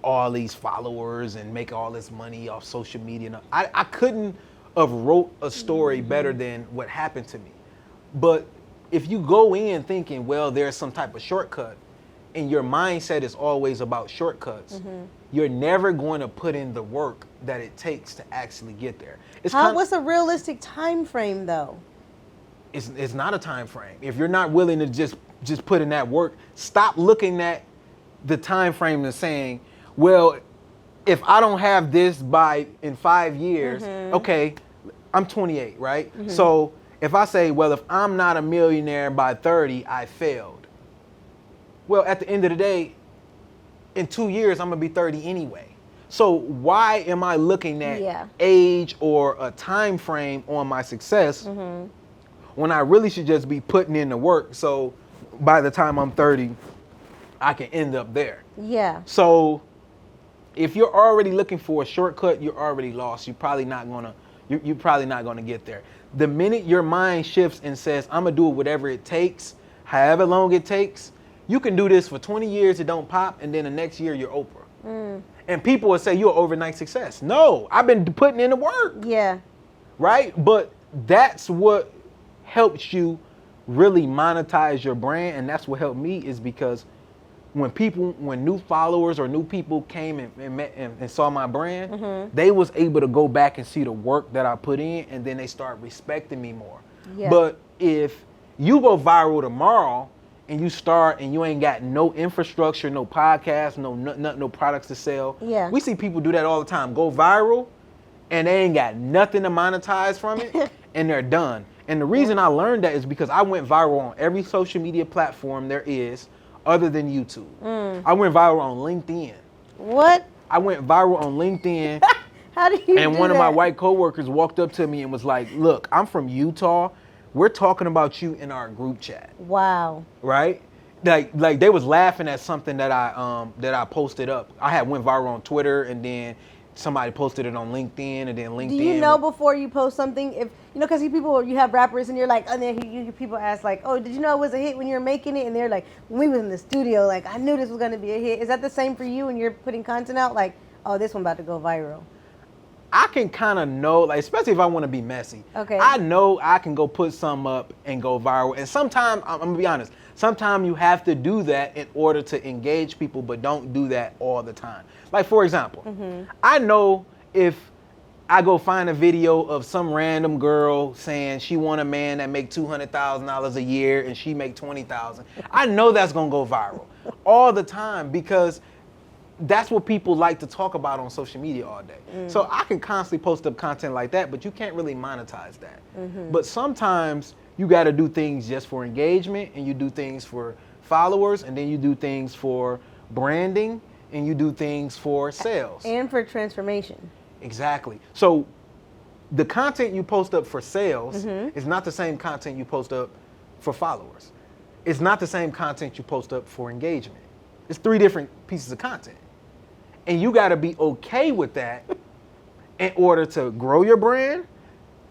all these followers and make all this money off social media. I couldn't have wrote a story better than what happened to me. But if you go in thinking, well, there's some type of shortcut, and your mindset is always about shortcuts, you're never going to put in the work that it takes to actually get there. What's a realistic time frame though? It's not a time frame. If you're not willing to just put in that work, stop looking at the time frame and saying, well, if I don't have this in 5 years, okay, I'm 28, right? So if I say, well, if I'm not a millionaire by 30, I failed. Well, at the end of the day, in 2 years, I'm gonna be 30 anyway. So why am I looking at age or a time frame on my success when I really should just be putting in the work? So by the time I'm 30, I can end up there. Yeah. So if you're already looking for a shortcut, you're already lost. You're probably not gonna get there. The minute your mind shifts and says, I'm gonna do whatever it takes, however long it takes, you can do this for 20 years, it don't pop, and then the next year you're Oprah. And people will say you're overnight success. No, I've been putting in the work. Yeah. Right? But that's what helps you really monetize your brand, and that's what helped me, is because when new followers or new people came and met and saw my brand, they was able to go back and see the work that I put in, and then they start respecting me more. Yeah. But if you go viral tomorrow and you start and you ain't got no infrastructure, no podcast, no products to sell. Yeah. We see people do that all the time. Go viral and they ain't got nothing to monetize from it and they're done. And the reason I learned that is because I went viral on every social media platform there is other than YouTube. I went viral on LinkedIn. What? I went viral on LinkedIn. How do you And do one that? Of my white coworkers walked up to me and was like, look, I'm from Utah. We're talking about you in our group chat. Wow. Right? Like they was laughing at something that I posted up. I had went viral on Twitter, and then somebody posted it on LinkedIn, and then LinkedIn. Do you know before you post something, if you know, because you have rappers and you're like, and then people ask like, oh, did you know it was a hit when you were making it? And they're like, when we was in the studio, like I knew this was gonna be a hit. Is that the same for you when you're putting content out? Like, oh, this one about to go viral. I can kind of know, like, especially if I want to be messy. Okay. I know I can go put something up and go viral. And sometimes, I'm gonna be honest, sometimes you have to do that in order to engage people, but don't do that all the time. Like, for example, I know if I go find a video of some random girl saying she want a man that make $200,000 a year and she make $20,000, I know that's gonna go viral all the time because that's what people like to talk about on social media all day. So I can constantly post up content like that, but you can't really monetize that. But sometimes you got to do things just for engagement, and you do things for followers, and then you do things for branding, and you do things for sales. And for transformation. Exactly. So the content you post up for sales is not the same content you post up for followers. It's not the same content you post up for engagement. It's 3 different pieces of content. And you got to be okay with that in order to grow your brand,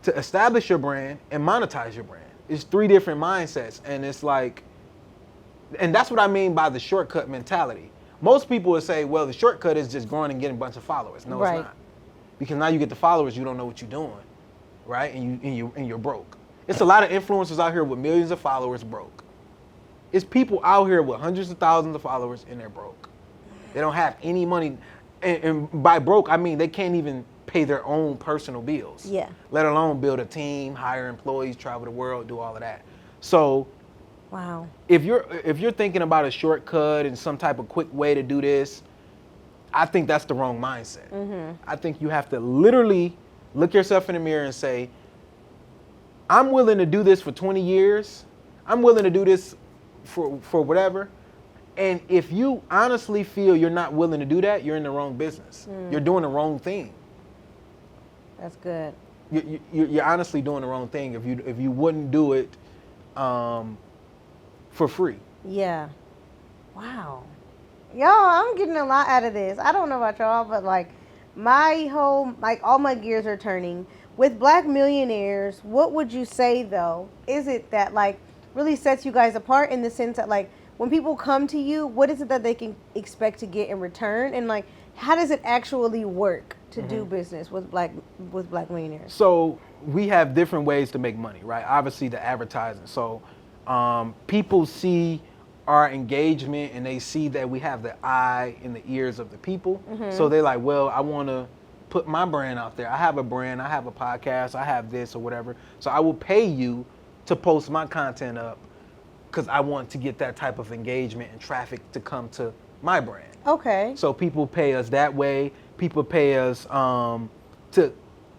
to establish your brand, and monetize your brand. It's 3 different mindsets. And it's like, and that's what I mean by the shortcut mentality. Most people would say, well, the shortcut is just growing and getting a bunch of followers. No, Right. it's not. Because now you get the followers, you don't know what you're doing, right? And you're broke. It's a lot of influencers out here with millions of followers broke. It's people out here with hundreds of thousands of followers and they're broke. They don't have any money. And by broke, I mean they can't even pay their own personal bills. Yeah. Let alone build a team, hire employees, travel the world, do all of that. So Wow. if you're thinking about a shortcut and some type of quick way to do this, I think that's the wrong mindset. I think you have to literally look yourself in the mirror and say, I'm willing to do this for 20 years. I'm willing to do this for whatever. And if you honestly feel you're not willing to do that, you're in the wrong business. You're doing the wrong thing. That's good. You're honestly doing the wrong thing if you wouldn't do it for free. Yeah. Wow. Y'all, I'm getting a lot out of this. I don't know about y'all, but like all my gears are turning. With Black Millionaires, what would you say though? Is it that like really sets you guys apart in the sense that like when people come to you, what is it that they can expect to get in return? And like, how does it actually work to do business with Black Millionaires? So we have different ways to make money, right? Obviously the advertising. So people see our engagement and they see that we have the eye and the ears of the people. So they're like, well, I want to put my brand out there. I have a brand, I have a podcast, I have this or whatever. So I will pay you to post my content up because I want to get that type of engagement and traffic to come to my brand. Okay. So people pay us that way. People pay us to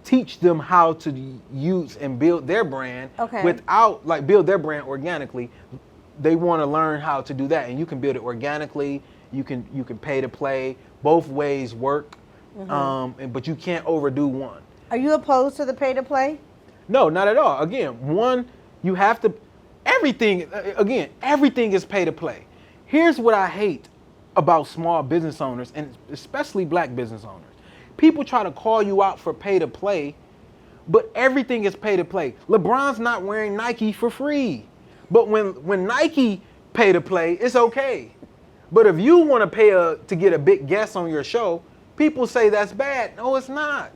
teach them how to use and build their brand without like build their brand organically. They want to learn how to do that, and you can build it organically. You can pay to play. Both ways work, but you can't overdo one. Are you opposed to the pay to play? No, not at all. Again, one, you have to. Everything is pay to play. Here's what I hate about small business owners, and especially Black business owners. People try to call you out for pay to play, but everything is pay to play. LeBron's not wearing Nike for free. But when Nike pay to play, it's okay. But if you want to pay to get a big guest on your show, people say that's bad. No, it's not.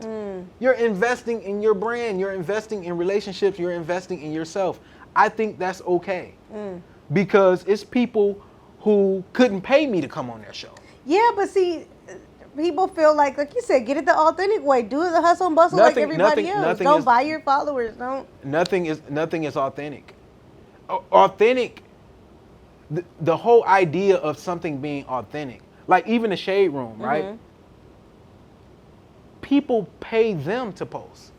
You're investing in your brand. You're investing in relationships. You're investing in yourself. I think that's okay. Because it's people who couldn't pay me to come on their show. Yeah, but see, people feel like you said, get it the authentic way. Do it the hustle and bustle like everybody else. Don't buy your followers. Don't. Nothing is authentic. Authentic, the whole idea of something being authentic, like even the Shade Room, right? People pay them to post,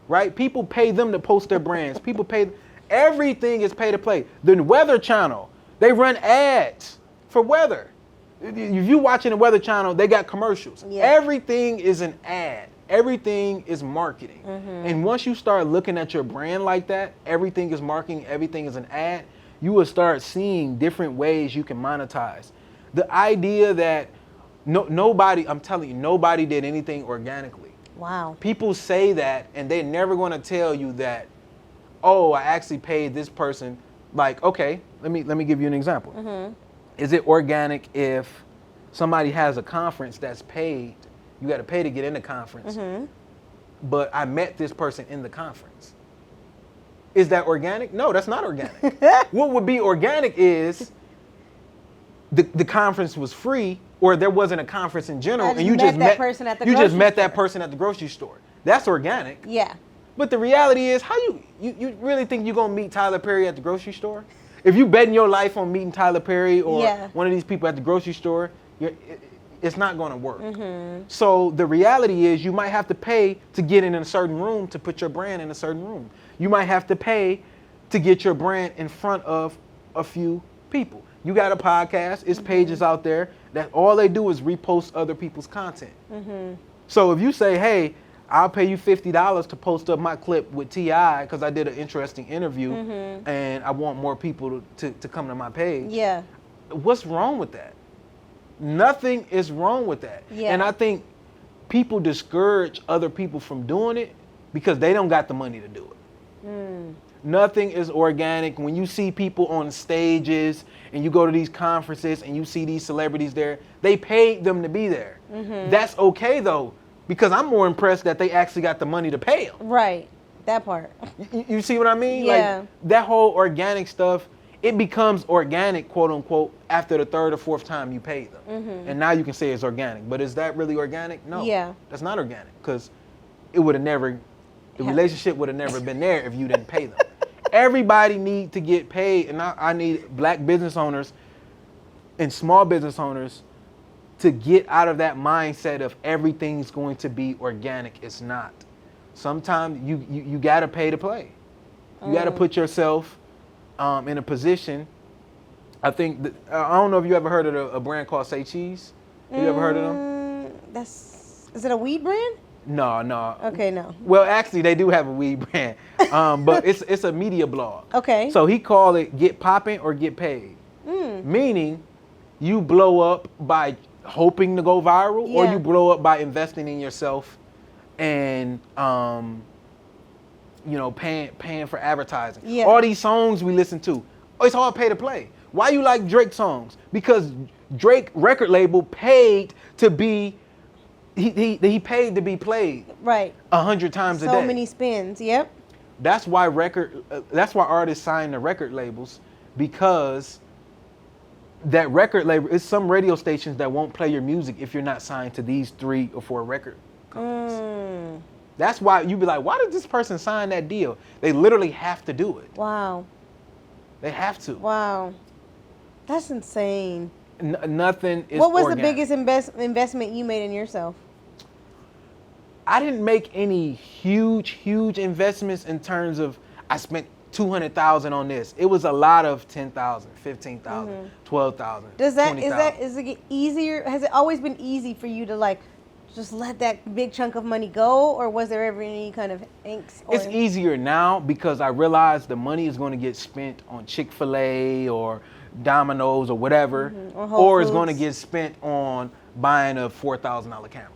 right? People pay them to post their brands. People pay, everything is pay to play. The Weather Channel, they run ads for weather. If you watching the Weather Channel, they got commercials. Yeah. Everything is an ad. Everything is marketing. And once you start looking at your brand like that, everything is marketing, everything is an ad, you will start seeing different ways you can monetize. The idea that Nobody, I'm telling you, nobody did anything organically. Wow. People say that, and they're never going to tell you that, oh, I actually paid this person. Like, okay, let me give you an example. Mm-hmm. Is it organic if somebody has a conference that's paid? You got to pay to get in the conference. Mm-hmm. But I met this person in the conference. Is that organic? No, that's not organic. What would be organic is the conference was free, or there wasn't a conference in general, and you just met that person at the you just grocery met that store. person at the grocery store. That's organic. Yeah. But the reality is, how you really think you're gonna meet Tyler Perry at the grocery store? If you betting your life on meeting Tyler Perry or one of these people at the grocery store, it's not gonna work. Mm-hmm. So the reality is, you might have to pay to get in a certain room to put your brand in a certain room. You might have to pay to get your brand in front of a few people. You got a podcast, it's pages out there that all they do is repost other people's content. Mm-hmm. So if you say, hey, I'll pay you $50 to post up my clip with T.I. because I did an interesting interview and I want more people to come to my page. Yeah. What's wrong with that? Nothing is wrong with that. Yeah. And I think people discourage other people from doing it because they don't got the money to do it. Nothing is organic. When you see people on stages and you go to these conferences and you see these celebrities there, they paid them to be there. That's okay though, because I'm more impressed that they actually got the money to pay them. Right. That part. You see what I mean? Yeah. Like that whole organic stuff, it becomes organic, quote unquote, after the third or fourth time you pay them. And now you can say it's organic. But is that really organic? No. Yeah. That's not organic, because it would have never, the relationship would have never been there if you didn't pay them. Everybody need to get paid, and I need black business owners and small business owners to get out of that mindset of everything's going to be organic. It's not. Sometimes you got to pay to play. You got to put yourself in a position. I think I don't know if you ever heard of a brand called Say Cheese. Have you ever heard of them? Is it a weed brand? No. Okay, no. Well, actually, they do have a weed brand, but it's a media blog. Okay. So he called it "Get Poppin' or Get Paid," meaning you blow up by hoping to go viral, or you blow up by investing in yourself and paying for advertising. Yeah. All these songs we listen to, it's all pay to play. Why you like Drake songs? Because Drake record label paid to be. He paid to be played Right. 100 times a day. So many spins. Yep. That's why artists sign to record labels, because that record label is some radio stations that won't play your music if you're not signed to these 3 or 4 record companies. That's why you be like, why did this person sign that deal? They literally have to do it. Wow. They have to. Wow. That's insane. Nothing is What was organic. the biggest investment you made in yourself? I didn't make any huge investments in terms of I spent $200,000 on this. It was a lot of $10,000, $15,000, $12,000. Is it easier? Has it always been easy for you to like just let that big chunk of money go, or was there ever any kind of angst? It's easier now because I realize the money is going to get spent on Chick-fil-A or Domino's or whatever, or it's going to get spent on buying a $4,000 camera.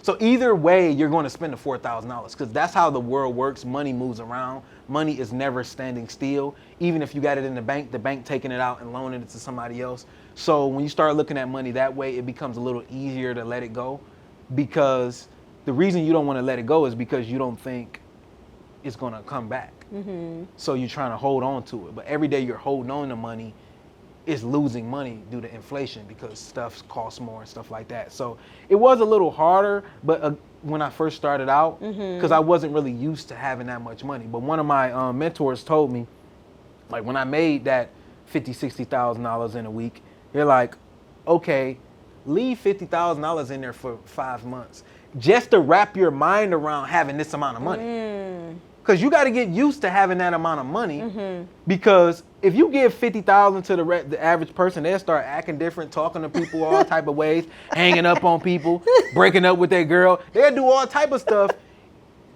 So either way, you're going to spend the $4,000 because that's how the world works. Money moves around. Money is never standing still. Even if you got it in the bank taking it out and loaning it to somebody else. So when you start looking at money that way, it becomes a little easier to let it go, because the reason you don't want to let it go is because you don't think it's going to come back. So you're trying to hold on to it. But every day you're holding on to money, is losing money due to inflation because stuff costs more and stuff like that. So it was a little harder, but when I first started out, because I wasn't really used to having that much money. But one of my mentors told me, like when I made that $50,000, $60,000 in a week, they're like, okay, leave $50,000 in there for 5 months just to wrap your mind around having this amount of money. Because you got to get used to having that amount of money. Because if you give $50,000 to the average person, they'll start acting different, talking to people all type of ways, hanging up on people, breaking up with their girl. They'll do all type of stuff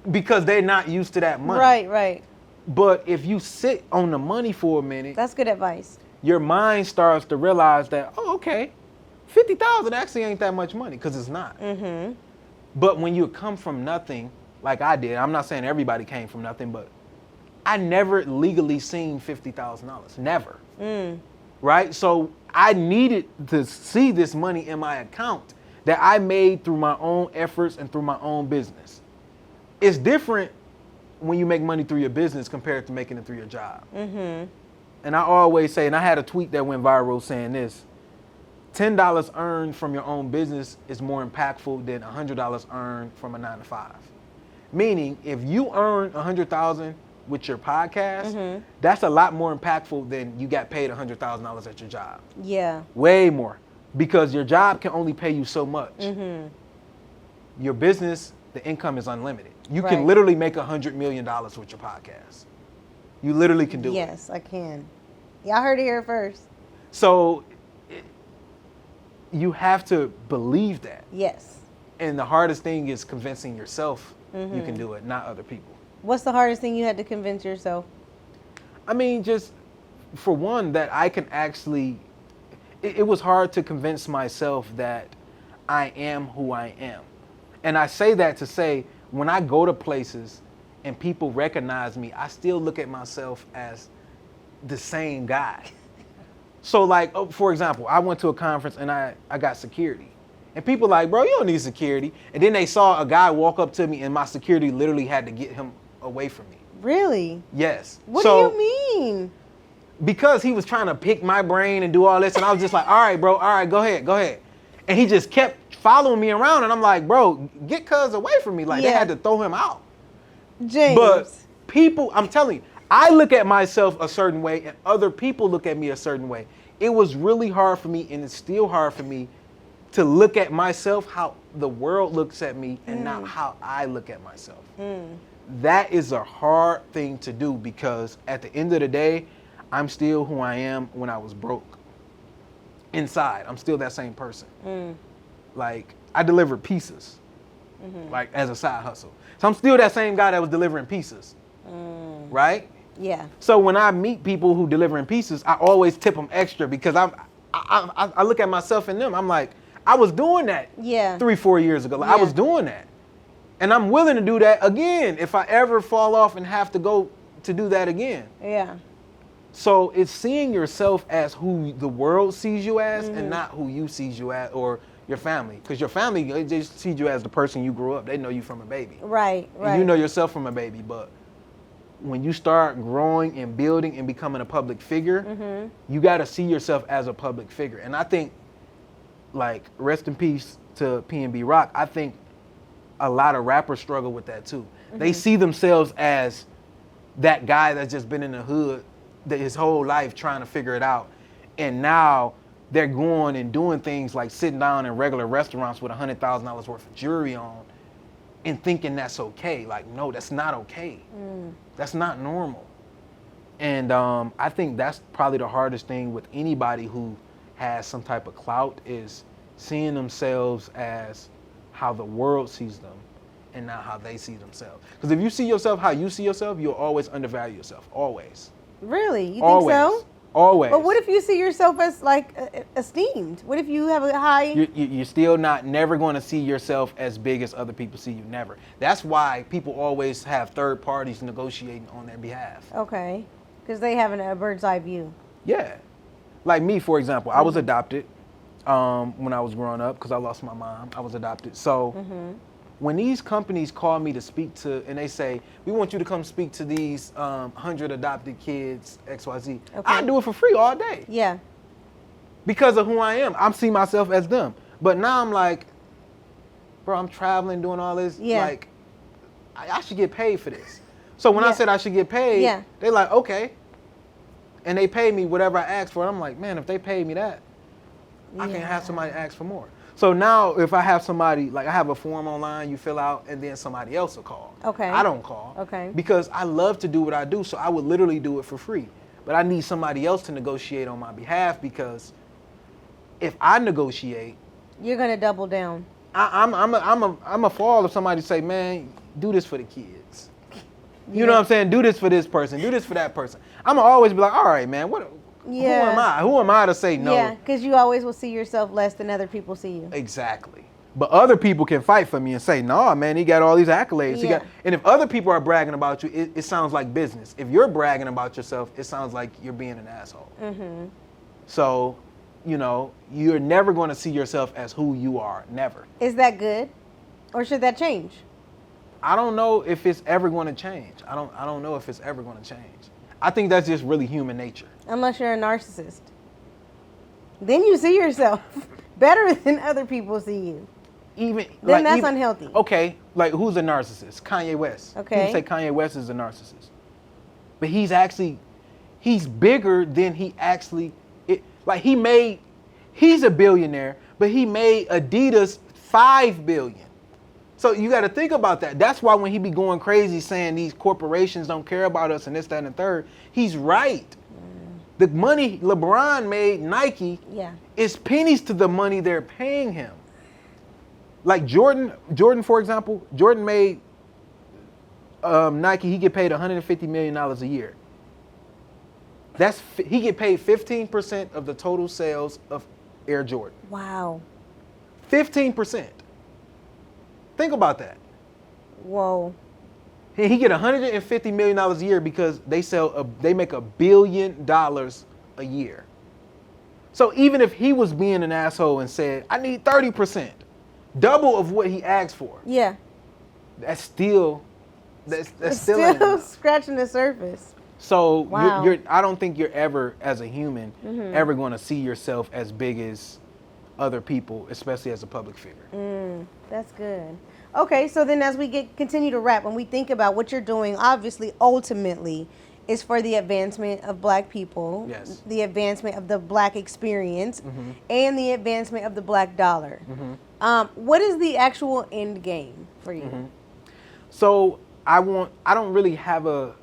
because they're not used to that money. Right. But if you sit on the money for a minute, That's good advice. your mind starts to realize that, oh, okay, $50,000 actually ain't that much money, because it's not. Mm-hmm. But when you come from nothing, like I did, I'm not saying everybody came from nothing, but I never legally seen $50,000. Never. Right? So I needed to see this money in my account that I made through my own efforts and through my own business. It's different when you make money through your business compared to making it through your job. Mm-hmm. And I always say, and I had a tweet that went viral saying this, $10 earned from your own business is more impactful than $100 earned from a 9-to-5. Meaning, if you earn $100,000 with your podcast, that's a lot more impactful than you got paid $100,000 at your job. Yeah. Way more, because your job can only pay you so much. Your business, the income is unlimited. You can Right. literally make $100 million with your podcast. You literally can do it. Yes, I can. Y'all heard it here first. So you have to believe that. Yes. And the hardest thing is convincing yourself you can do it, not other people. What's the hardest thing you had to convince yourself? I mean, just for one, that I can actually, it was hard to convince myself that I am who I am. And I say that to say, when I go to places and people recognize me, I still look at myself as the same guy. So like, for example, I went to a conference and I got security. And people like, bro, you don't need security. And then they saw a guy walk up to me and my security literally had to get him away from me. Really? Yes. What So, do you mean? because he was trying to pick my brain and do all this, and I was just like, all right, bro, all right, go ahead. And he just kept following me around, and I'm like, bro, get cuz away from me. Like, they Yeah. had to throw him out. James. But people, I'm telling you, I look at myself a certain way, and other people look at me a certain way. It was really hard for me, and it's still hard for me to look at myself how the world looks at me and not how I look at myself. That is a hard thing to do, because at the end of the day, I'm still who I am when I was broke. Inside, I'm still that same person. Like, I deliver pizzas, like as a side hustle. So I'm still that same guy that was delivering pizzas, right? Yeah. So when I meet people who delivering pizzas, I always tip them extra, because I look at myself in them. I'm like, I was doing that Yeah. 3-4 years ago. Like, I Yeah. was doing that. And I'm willing to do that again if I ever fall off and have to go to do that again. Yeah. So it's seeing yourself as who the world sees you as and not who you sees you as, or your family. Because your family, they just see you as the person you grew up. They know you from a baby. Right. And you know yourself from a baby. But when you start growing and building and becoming a public figure, you got to see yourself as a public figure. And I think, like, rest in peace to PNB Rock, I think a lot of rappers struggle with that too. They see themselves as that guy that's just been in the hood his whole life trying to figure it out. And now they're going and doing things like sitting down in regular restaurants with $100,000 worth of jewelry on and thinking that's okay. Like, no, that's not okay. That's not normal. And I think that's probably the hardest thing with anybody who has some type of clout, is seeing themselves as how the world sees them and not how they see themselves. Because if you see yourself how you see yourself, you'll always undervalue yourself. Always. Really? You think Always. so? Always. But what if you see yourself as like esteemed? What if you have a high? You're still never going to see yourself as big as other people see you. Never. That's why people always have third parties negotiating on their behalf. Okay, because they have a bird's eye view. Yeah. Like me, for example, I was adopted when I was growing up because I lost my mom. I was adopted. So when these companies call me to speak to, and they say, we want you to come speak to these 100 adopted kids, XYZ, I do it for free all day. Yeah. Because of who I am. I see myself as them. But now I'm like, bro, I'm traveling, doing all this. Yeah. Like, I should get paid for this. So when I said I should get paid, they're like, okay. And they pay me whatever I asked for. And I'm like, man, if they pay me that, I can have somebody ask for more. So now if I have somebody, like I have a form online you fill out and then somebody else will call. Okay. I don't call. Okay. Because I love to do what I do, so I would literally do it for free. But I need somebody else to negotiate on my behalf, because if I negotiate, you're gonna double down. I'm a fall if somebody say, man, do this for the kids. You know what I'm saying? Do this for this person. Do this for that person. I'm gonna always be like, all right, man, what? Yeah. Who am I? Who am I to say no? Yeah, because you always will see yourself less than other people see you. Exactly. But other people can fight for me and say, "No, man, he got all these accolades." He Yeah. got, and if other people are bragging about you, it sounds like business. If you're bragging about yourself, it sounds like you're being an asshole. Mm-hmm. So, you're never going to see yourself as who you are. Never. Is that good, or should that change? I don't know if it's ever going to change. I don't know if it's ever going to change. I think that's just really human nature. Unless you're a narcissist, then you see yourself better than other people see you. Then that's unhealthy. Okay, like who's a narcissist? Kanye West. Okay. People say Kanye West is a narcissist, but he's bigger than he actually. He's a billionaire, but he made Adidas $5 billion. So you got to think about that. That's why when he be going crazy saying these corporations don't care about us and this, that, and the third, he's right. The money LeBron made Nike is pennies to the money they're paying him. Like Jordan, for example, Jordan made Nike, he get paid $150 million a year. He get paid 15% of the total sales of Air Jordan. Wow. 15%. Think about that. Whoa. He get $150 million a year because they make $1 billion a year. So even if he was being an asshole and said, I need 30%, double of what he asked for. Yeah. That's still scratching the surface. So wow. I don't think you're ever, as a human, ever going to see yourself as big as other people, especially as a public figure. That's good. Okay, so then as we continue to wrap, when we think about what you're doing, obviously, ultimately, is for the advancement of Black people, yes, the advancement of the Black experience, and the advancement of the Black dollar. What is the actual end game for you? So I don't really have a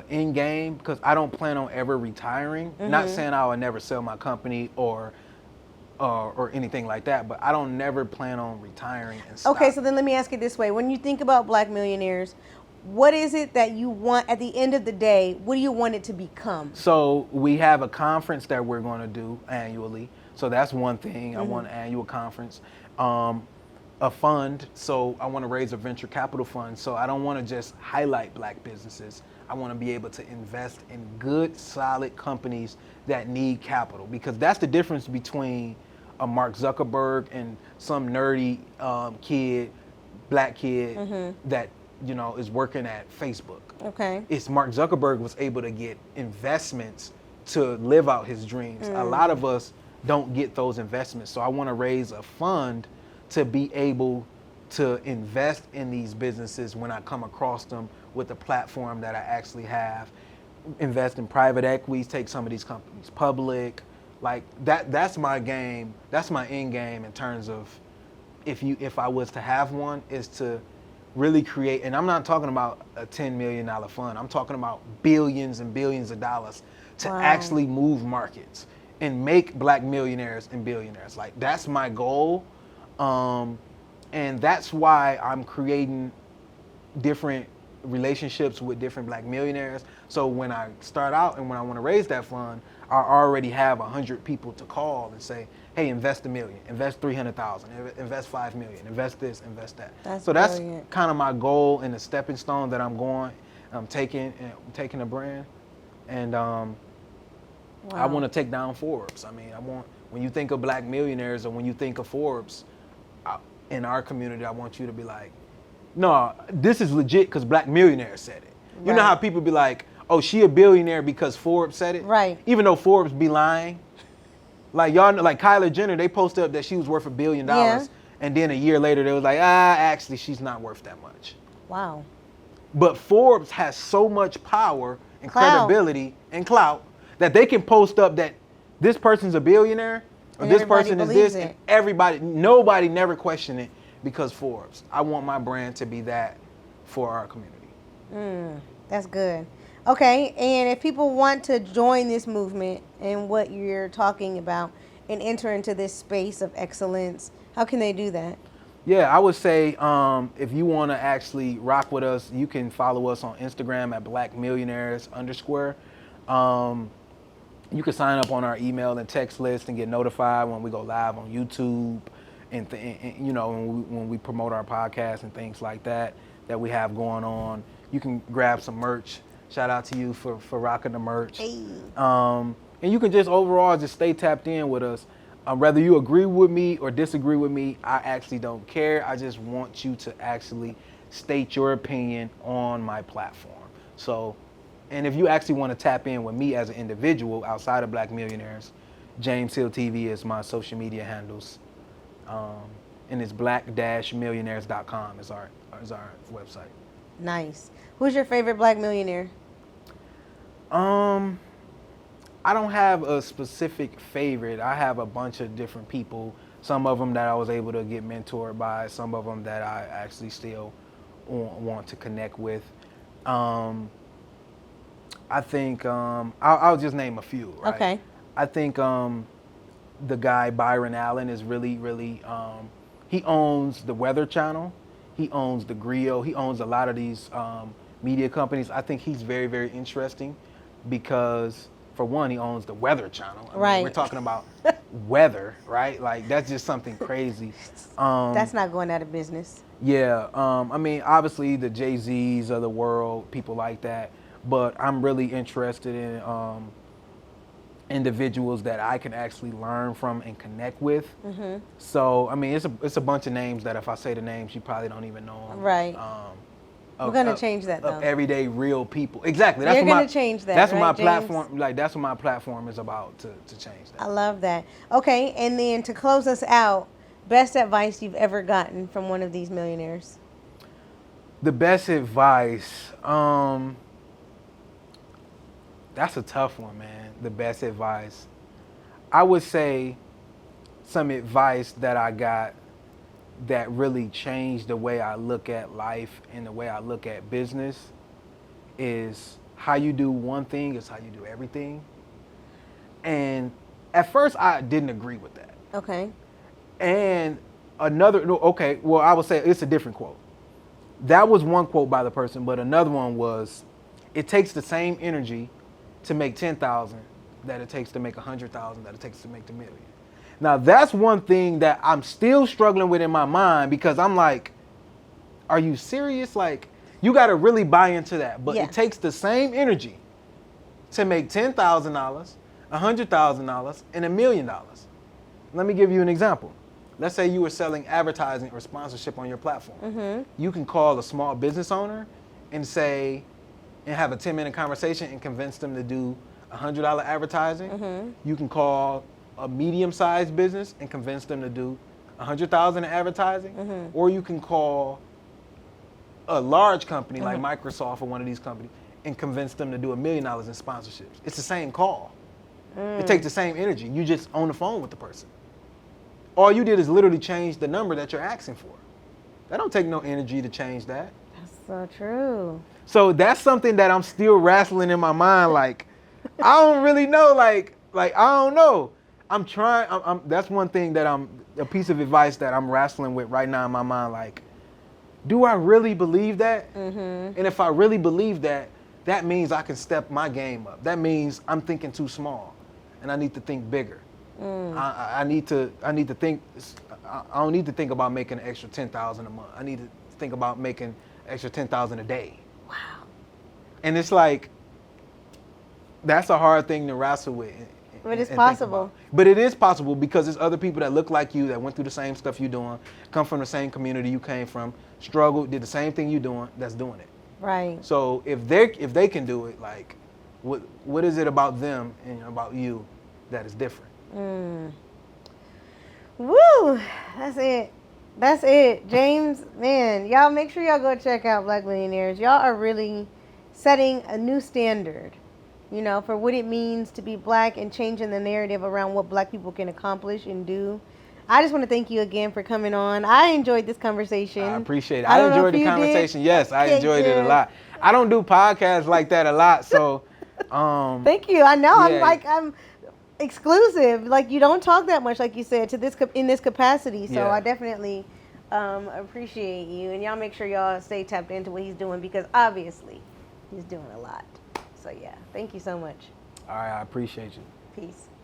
end game because I don't plan on ever retiring. Not saying I would never sell my company or anything like that, but I don't never plan on retiring and stop. Okay, so then let me ask it this way. When you think about Black millionaires, what is it that you want at the end of the day? What do you want it to become? So we have a conference that we're going to do annually. So that's one thing. I want an annual conference. A fund. So I want to raise a venture capital fund. So I don't want to just highlight Black businesses. I want to be able to invest in good, solid companies that need capital, because that's the difference between a Mark Zuckerberg and some nerdy Black kid that is working at Facebook. Okay. It's Mark Zuckerberg was able to get investments to live out his dreams. A lot of us don't get those investments. So I want to raise a fund to be able to invest in these businesses when I come across them with the platform that I actually have. Invest in private equities, take some of these companies public. Like that's my game. That's my end game in terms of if I was to have one, is to really create, and I'm not talking about a $10 million fund. I'm talking about billions and billions of dollars to actually move markets and make Black millionaires and billionaires. Like that's my goal. And that's why I'm creating different relationships with different Black millionaires. So when I start out and when I want to raise that fund, I already have 100 people to call and say, hey, invest $1 million, invest 300,000, invest 5 million, invest this, invest that. That's kind of my goal and the stepping stone that I'm taking a brand. And I want to take down Forbes. I mean, when you think of Black millionaires or when you think of Forbes, in our community, I want you to be like, no, this is legit because Black millionaires said it. You know how people be like, oh, she a billionaire because Forbes said it? Right. Even though Forbes be lying. Like y'all know, like Kylie Jenner, they posted up that she was worth $1 billion. Yeah. And then a year later, they was like, actually, she's not worth that much. Wow. But Forbes has so much power and credibility and clout that they can post up that this person's a billionaire, or this person is this, and nobody never question it because Forbes. I want my brand to be that for our community. That's good. Okay, and if people want to join this movement and what you're talking about and enter into this space of excellence, how can they do that? Yeah, I would say if you want to actually rock with us, you can follow us on Instagram at @blackmillionaires_. You can sign up on our email and text list and get notified when we go live on YouTube and you know, when we promote our podcast and things like that we have going on. You can grab some merch. Shout out to you for rocking the merch. Hey. And you can just overall just stay tapped in with us. Whether you agree with me or disagree with me, I actually don't care. I just want you to actually state your opinion on my platform. So, and if you actually want to tap in with me as an individual outside of Black Millionaires, James Hill TV is my social media handles. And it's black-millionaires.com is our website. Nice. Who's your favorite Black millionaire? I don't have a specific favorite. I have a bunch of different people. Some of them that I was able to get mentored by. Some of them that I actually still want to connect with. I think I'll just name a few. Right? Okay. I think the guy Byron Allen is really. He owns the Weather Channel. He owns the Griot. He owns a lot of these media companies. I think he's very, very interesting because, for one, he owns the Weather Channel. I mean, right. We're talking about weather, right? Like, that's just something crazy. That's not going out of business. Yeah. I mean, obviously, the Jay-Z's of the world, people like that. But I'm really interested in individuals that I can actually learn from and connect with. Mm-hmm. So, I mean, it's a bunch of names that if I say the names, you probably don't even know them. Right. We're gonna change that though. Of everyday real people. Exactly. That's You're what gonna change that. That's right, what my James? platform. Like that's what my platform is about to change that. I love that. Okay, and then to close us out, best advice you've ever gotten from one of these millionaires. The best advice. That's a tough one, man. The best advice. I would say some advice that I got that really changed the way I look at life and the way I look at business is how you do one thing is how you do everything. And at first I didn't agree with that. Okay. And I would say it's a different quote. That was one quote by the person, but another one was, it takes the same energy to make 10,000 that it takes to make 100,000 that it takes to make the million. Now that's one thing that I'm still struggling with in my mind because I'm like, are you serious? Like, you got to really buy into that. But It takes the same energy to make $10,000, $100,000, and $1 million. Let me give you an example. Let's say you were selling advertising or sponsorship on your platform. Mm-hmm. You can call a small business owner and have a 10-minute conversation and convince them to do $100 advertising. Mm-hmm. You can call a medium-sized business and convince them to do $100,000 in advertising. Mm-hmm. Or you can call a large company like Microsoft or one of these companies and convince them to do $1 million in sponsorships. It's the same call. It takes the same energy. You just on the phone with the person. All you did is literally change the number that you're asking for. That don't take no energy to change that. That's so true. So that's something that I'm still wrestling in my mind. Like, I don't really know. Like I don't know. I'm trying. That's one thing that a piece of advice that I'm wrestling with right now in my mind. Like, do I really believe that? Mm-hmm. And if I really believe that, that means I can step my game up. That means I'm thinking too small, and I need to think bigger. I need to think. I don't need to think about making an extra 10,000 a month. I need to think about making extra 10,000 a day. Wow. And it's like, that's a hard thing to wrestle with. But it's possible. But it is possible because there's other people that look like you, that went through the same stuff you're doing, come from the same community you came from, struggled, did the same thing you're doing, that's doing it. Right. So if they can do it, like, what is it about them and about you that is different? Woo! That's it. James, man, y'all make sure y'all go check out Black Millionaires. Y'all are really setting a new standard, you know, for what it means to be black and changing the narrative around what black people can accomplish and do. I just want to thank you again for coming on. I enjoyed this conversation. I appreciate it. I enjoyed the conversation. Yes, I enjoyed it a lot. I don't do podcasts like that a lot, so thank you. I know. Yeah. I'm exclusive. Like, you don't talk that much, like you said, in this capacity. So Yeah. I definitely appreciate you. And y'all make sure y'all stay tapped into what he's doing because obviously he's doing a lot. So yeah, thank you so much. All right, I appreciate you. Peace.